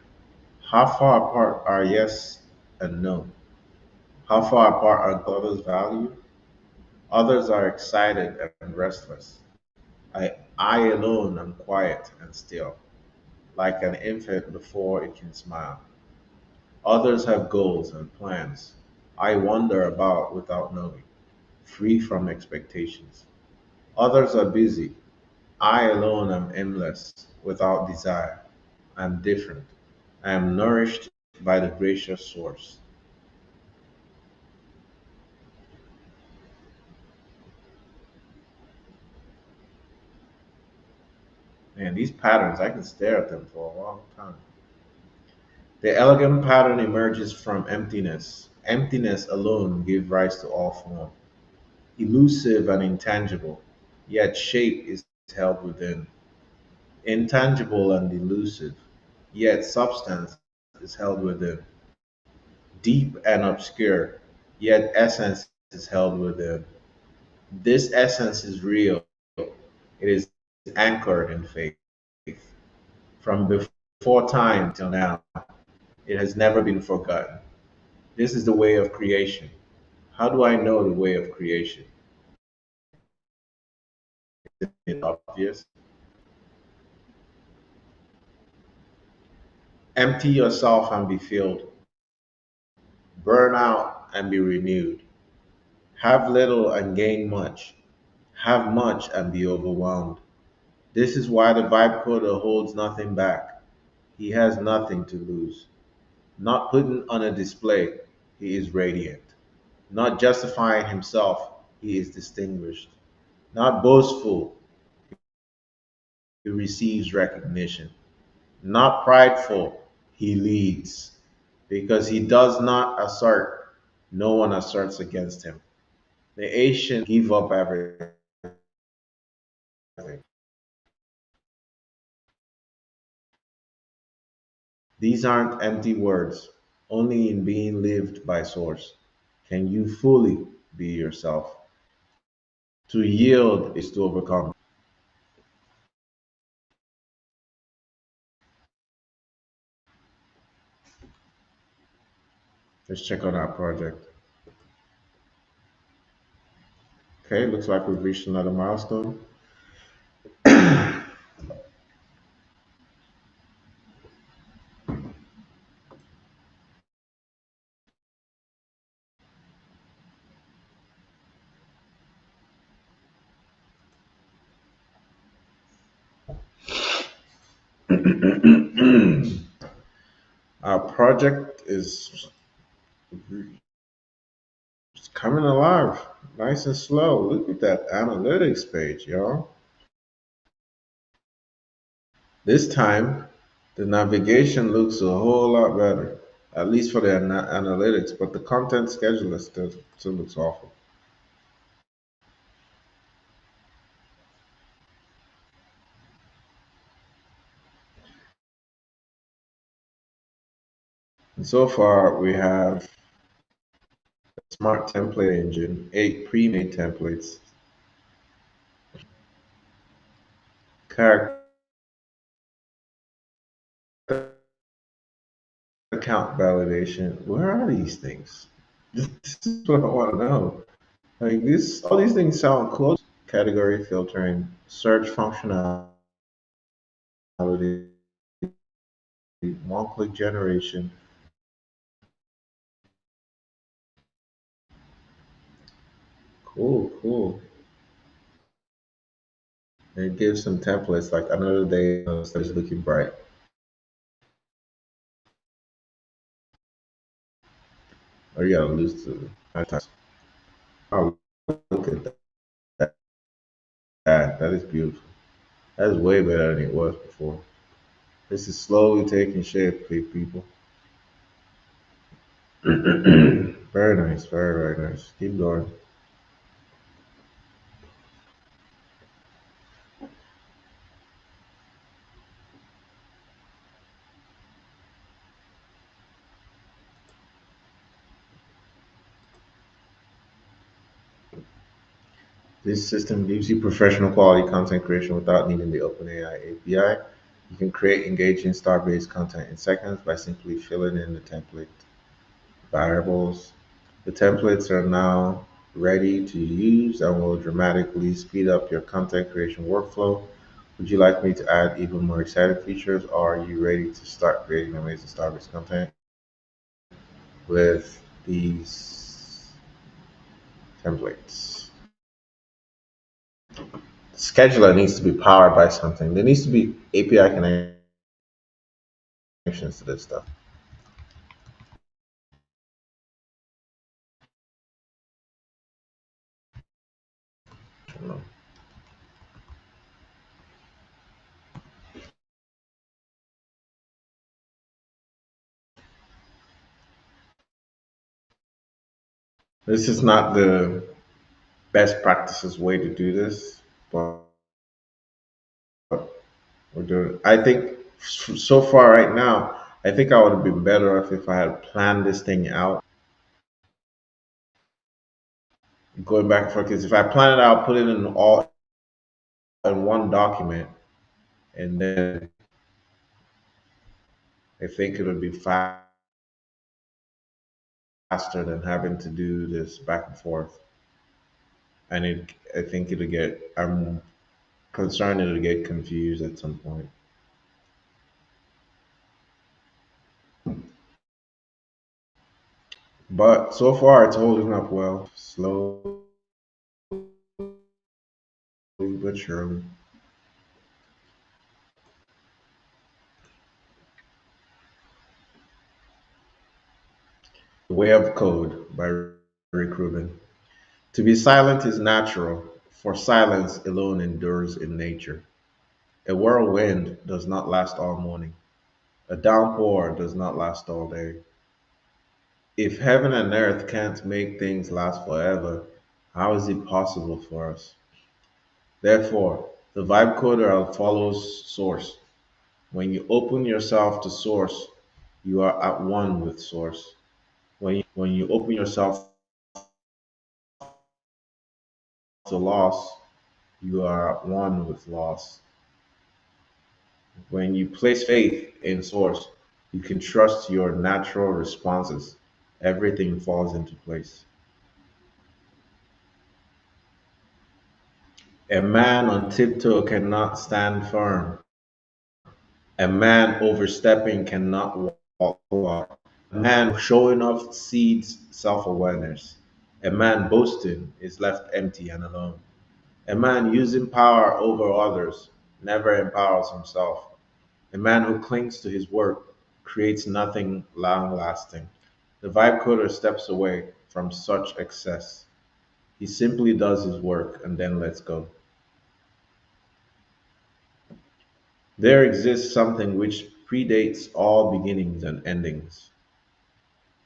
Speaker 1: How far apart are yes and no? How far apart are others' value? Others are excited and restless. I alone am quiet and still, like an infant before it can smile. Others have goals and plans. I wander about without knowing, free from expectations. Others are busy. I alone am aimless, without desire. I am different. I am nourished by the gracious source. Man, these patterns, I can stare at them for a long time. The elegant pattern emerges from emptiness. Emptiness alone gives rise to all form. Elusive and intangible, yet shape is held within. Intangible and elusive, yet substance is held within. Deep and obscure, yet essence is held within. This essence is real. It is anchored in faith. From before time till now, it has never been forgotten. This is the way of creation. How do I know the way of creation? Is it obvious? Empty yourself and be filled. Burn out and be renewed. Have little and gain much. Have much and be overwhelmed. This is why the vibe coder holds nothing back. He has nothing to lose. Not putting on a display, he is radiant. Not justifying himself, he is distinguished. Not boastful, he receives recognition. Not prideful, he leads. Because he does not assert, No one asserts against him. The Asians give up everything. These aren't empty words. Only in being lived by source can you fully be yourself. To yield is to overcome. Let's check on our project. Okay, looks like we've reached another milestone. Our project is coming alive, nice and slow. Look at that analytics page, y'all. This time, the navigation looks a whole lot better, at least for the analytics, but the content scheduler still looks awful. And so far, we have a smart template engine, 8 pre-made templates, character account validation. Where are these things? This is what I want to know. Like this, all these things sound close. Category filtering, search functionality, one-click generation. Cool, cool. And it gives some templates like another day is looking bright. Or you gotta lose to times. Oh, look at that. That is beautiful. That is way better than it was before. This is slowly taking shape, people. Very nice, very nice. Keep going. This system gives you professional quality content creation without needing the OpenAI API. You can create engaging star-based content in seconds by simply filling in the template variables. The templates are now ready to use and will dramatically speed up your content creation workflow. Would you like me to add even more exciting features, or are you ready to start creating amazing star-based content with these templates? Scheduler needs to be powered by something. There needs to be API connections to this stuff. You know. This is not the best practices way to do this, but we're doing. I think so far right now, I think I would have been better off if I had planned this thing out, going back and forth. Because if I plan it out, put it in all in one document, and then I think it would be faster than having to do this back and forth. And I think it'll get. I'm concerned it'll get confused at some point. But so far, it's holding up well, slowly but surely. The Way of Code by Rick Rubin. To be silent is natural, for silence alone endures in nature. A whirlwind does not last all morning. A downpour does not last all day. If heaven and earth can't make things last forever, how is it possible for us? Therefore, the vibe coder follows source. When you open yourself to source, you are at one with source. When you open yourself to loss, you are at one with loss. When you place faith in source, you can trust your natural responses. Everything falls into place. A man on tiptoe cannot stand firm. A man overstepping cannot walk far. A man showing off seeds self awareness. A man boasting is left empty and alone. A man using power over others never empowers himself. A man who clings to his work creates nothing long lasting. The vibe coder steps away from such excess. He simply does his work and then lets go. There exists something which predates all beginnings and endings.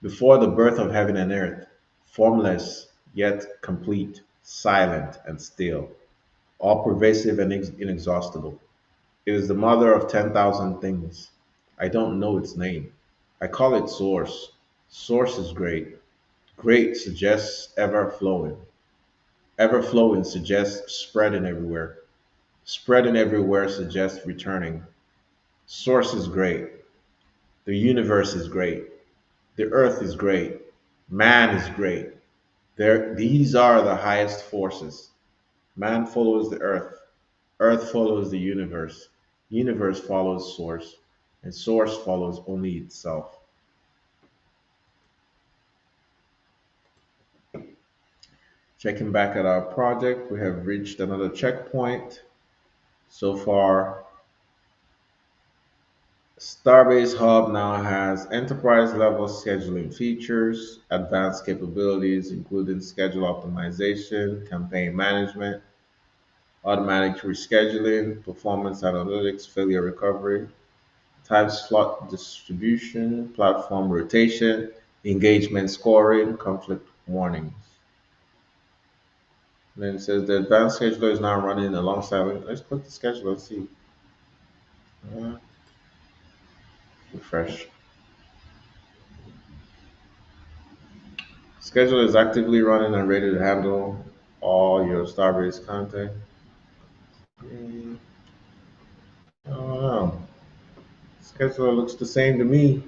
Speaker 1: Before the birth of heaven and earth, formless yet complete, silent and still, all pervasive and inexhaustible. It is the mother of 10,000 things. I don't know its name. I call it source. Source is great. Great suggests ever flowing. Ever flowing suggests spreading everywhere. Spreading everywhere suggests returning. Source is great. The universe is great. The earth is great. Man is great. These are the highest forces. Man follows the earth. Earth follows the universe. Universe follows source. And source follows only itself. Checking back at our project, we have reached another checkpoint. So far, Starbase Hub now has enterprise level scheduling features, advanced capabilities, including schedule optimization, campaign management, automatic rescheduling, performance analytics, failure recovery, time slot distribution, platform rotation, engagement scoring, conflict warnings. And then it says the advanced scheduler is now running alongside. Let's click the scheduler and see. Uh, Refresh. Scheduler is actively running and ready to handle all your Starbase content. Mm, I don't know. Scheduler looks the same to me.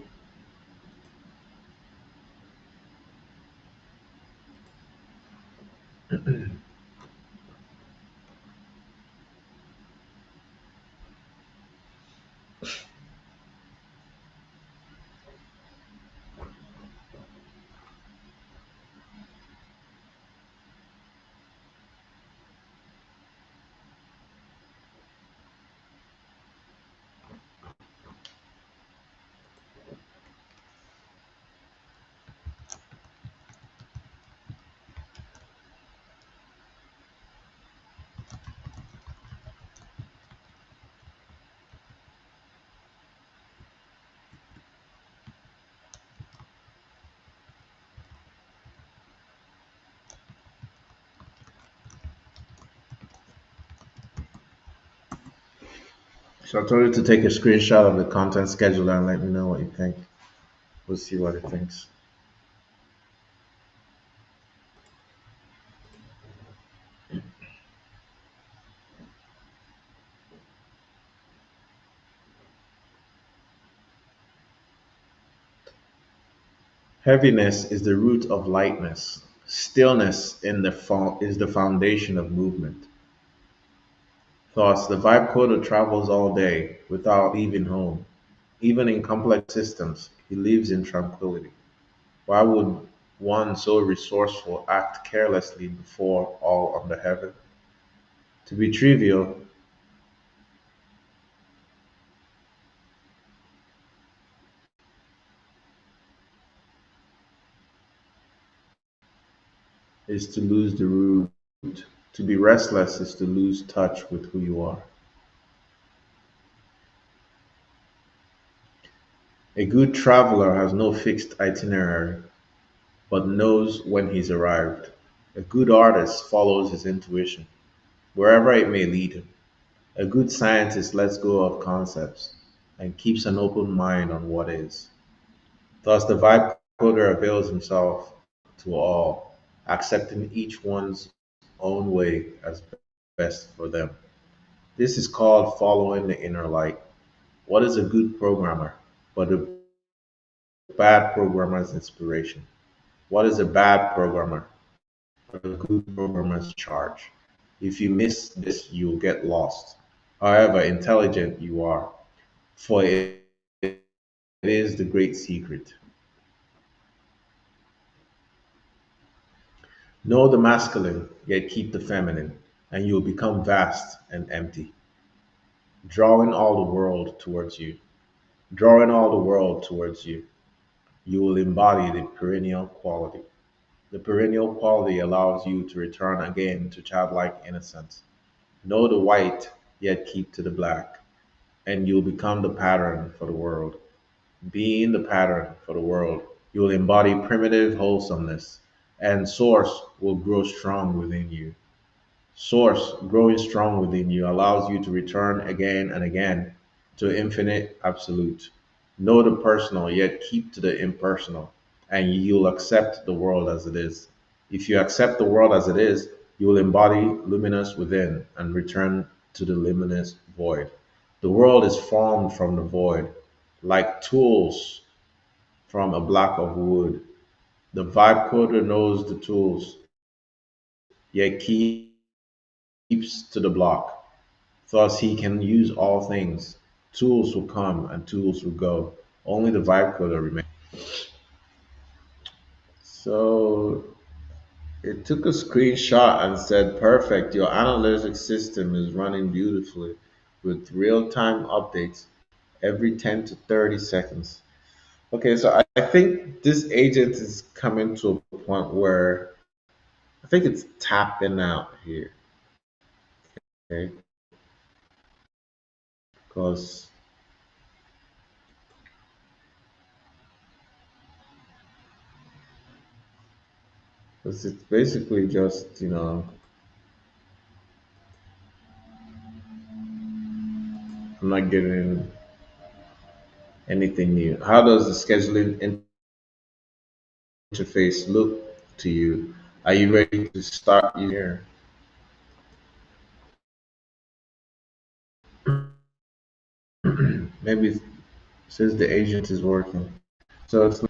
Speaker 1: So I told you to take a screenshot of the content scheduler and let me know what you think. We'll see what it thinks. Heaviness is the root of lightness. Stillness is the foundation of movement. Thus, the vibe coder travels all day without leaving home. Even in complex systems, he lives in tranquility. Why would one so resourceful act carelessly before all under heaven? To be trivial is to lose the root. To be restless is to lose touch with who you are. A good traveler has no fixed itinerary. but knows when he's arrived. A good artist follows his intuition, wherever it may lead him. A good scientist lets go of concepts and keeps an open mind on what is. Thus, the vibe coder avails himself to all, accepting each one's own way as best for them. This is called following the inner light. What is a good programmer? But a bad programmer's inspiration. What is a bad programmer? But a good programmer's charge. If you miss this, you'll get lost. However intelligent you are, for it is the great secret. Know the masculine, yet keep the feminine, and you'll become vast and empty, drawing all the world towards you. Drawing all the world towards you, you will embody the perennial quality. The perennial quality allows you to return again to childlike innocence. Know the white, yet keep to the black, and you'll become the pattern for the world. Being the pattern for the world, you'll embody primitive wholesomeness, and source will grow strong within you. Source growing strong within you allows you to return again and again to infinite absolute. Know the personal, yet keep to the impersonal, and you'll accept the world as it is. If you accept the world as it is, you will embody luminous within and return to the luminous void. The world is formed from the void, like tools from a block of wood. The vibe coder knows the tools, yet keeps to the block. Thus, he can use all things. Tools will come and tools will go. Only the vibe coder remains. So it took a screenshot and said, perfect, your analytics system is running beautifully with real time updates every 10 to 30 seconds. Okay, so I think this agent is coming to a point where I think it's tapping out here. Okay, because it's basically just, I'm not getting anything new. How does the scheduling interface look to you? Are you ready to start using here? Maybe it says the agent is working. So it's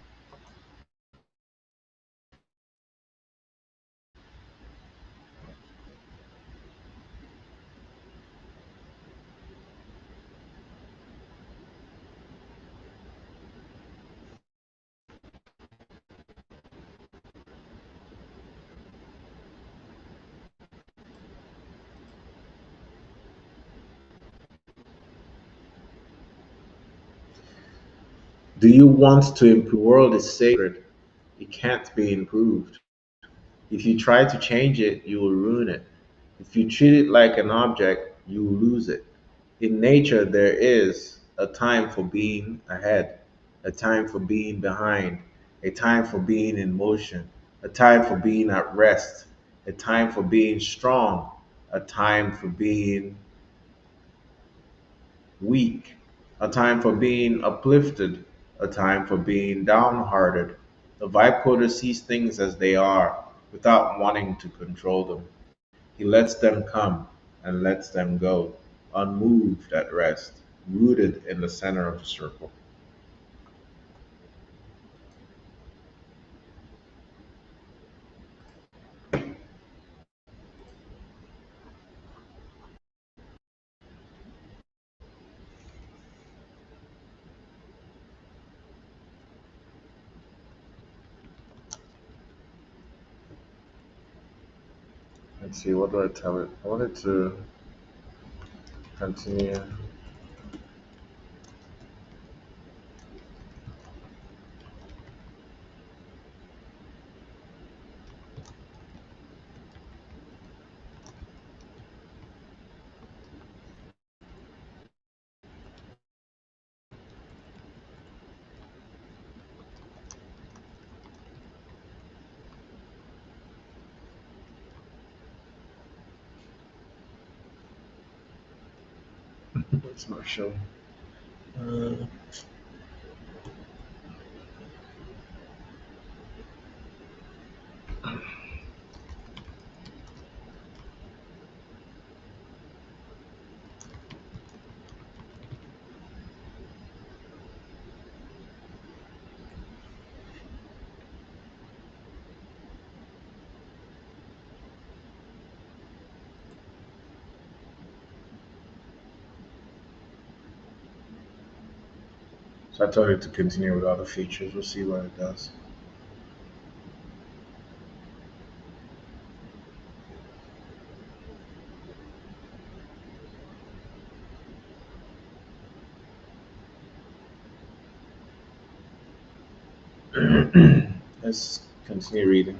Speaker 1: do you want to improve? The world is sacred. It can't be improved. If you try to change it, you will ruin it. If you treat it like an object, you will lose it. In nature, there is a time for being ahead, a time for being behind, a time for being in motion, a time for being at rest, a time for being strong, a time for being weak, a time for being uplifted, a time for being downhearted. The vibe coder sees things as they are without wanting to control them. He lets them come and lets them go, unmoved at rest, rooted in the center of the circle. Let's see, what do I tell it? I wanted to continue. It's not showing. Uh, so I told it to continue with other features. We'll see what it does. Let's continue reading.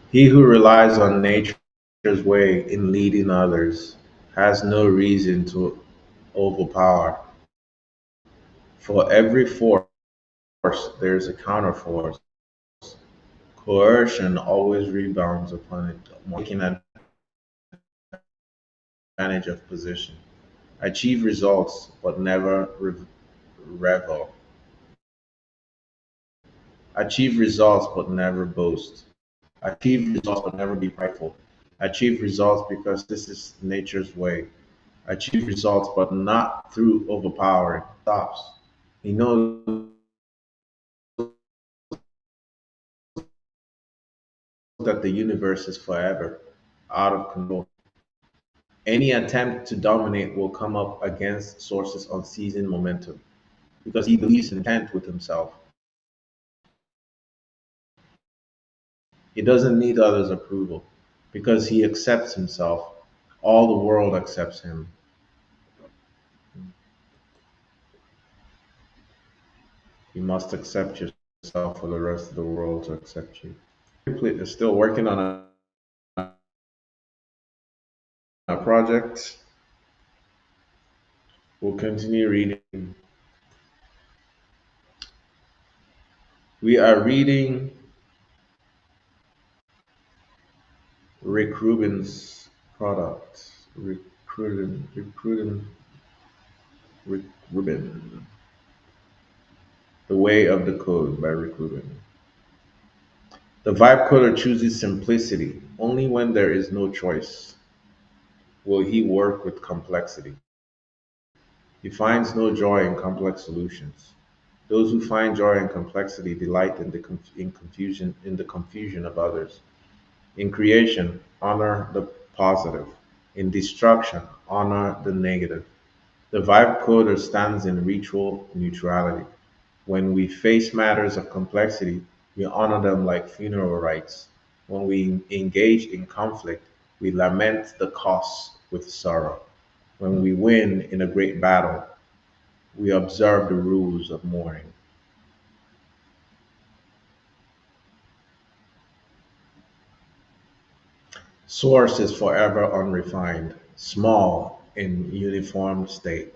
Speaker 1: He who relies on nature's way in leading others has no reason to overpower. For every force, there is a counterforce. Coercion always rebounds upon it, taking advantage of position. Achieve results, but never revel. Achieve results, but never boast. Achieve results, but never be prideful. Achieve results because this is nature's way. Achieve results, but not through overpowering. Stops. He knows that the universe is forever out of control. Any attempt to dominate will come up against Source's unceasing momentum because he believes in intent with himself. He doesn't need others' approval because he accepts himself. All the world accepts him. You must accept yourself for the rest of the world to accept you. They're still working on a project. We'll continue reading. We are reading Rick Rubin's product. Rick Rubin. The Way of the Code by Rick Rubin. The vibe coder chooses simplicity. Only when there is no choice will he work with complexity. He finds no joy in complex solutions. Those who find joy in complexity delight in the confusion of others. In creation, honor the positive. In destruction, honor the negative. The vibe coder stands in ritual neutrality. When we face matters of complexity, we honor them like funeral rites. When we engage in conflict, we lament the costs with sorrow. When we win in a great battle, we observe the rules of mourning. Source is forever unrefined, small in uniform state,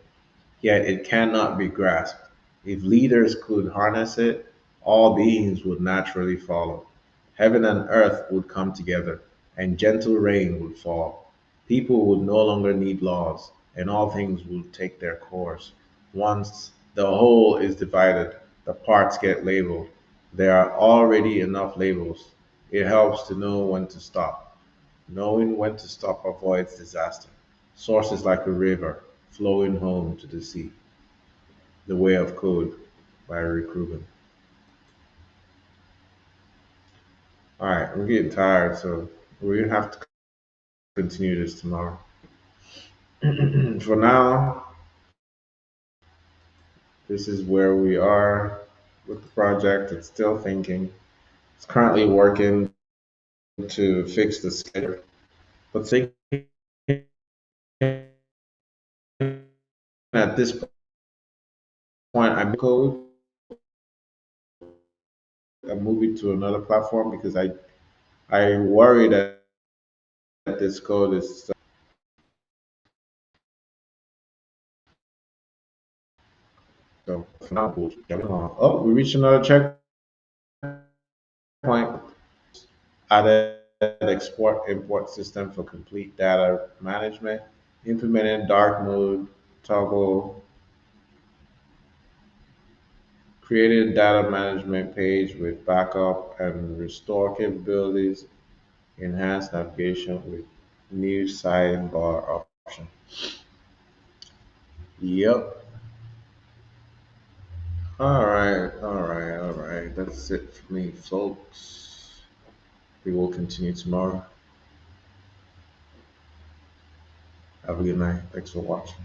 Speaker 1: yet it cannot be grasped. If leaders could harness it, all beings would naturally follow. Heaven and earth would come together, and gentle rain would fall. People would no longer need laws, and all things would take their course. Once the whole is divided, the parts get labeled. There are already enough labels. It helps to know when to stop. Knowing when to stop avoids disaster. Source is like a river flowing home to the sea. The Way of Code by Rick Rubin. All right, I'm getting tired, so we're gonna have to continue this tomorrow. For now, this is where we are with the project. It's still thinking. It's currently working to fix the schedule, but thinking at this point, I'm code. I'm moving to another platform because I worry that this code is So for now, we'll jump on. Oh, we reached another checkpoint. Added export import system for complete data management. Implemented dark mode toggle. Created data management page with backup and restore capabilities. Enhanced navigation with new sidebar option. Yep. All right. That's it for me, folks. We will continue tomorrow. Have a good night. Thanks for watching.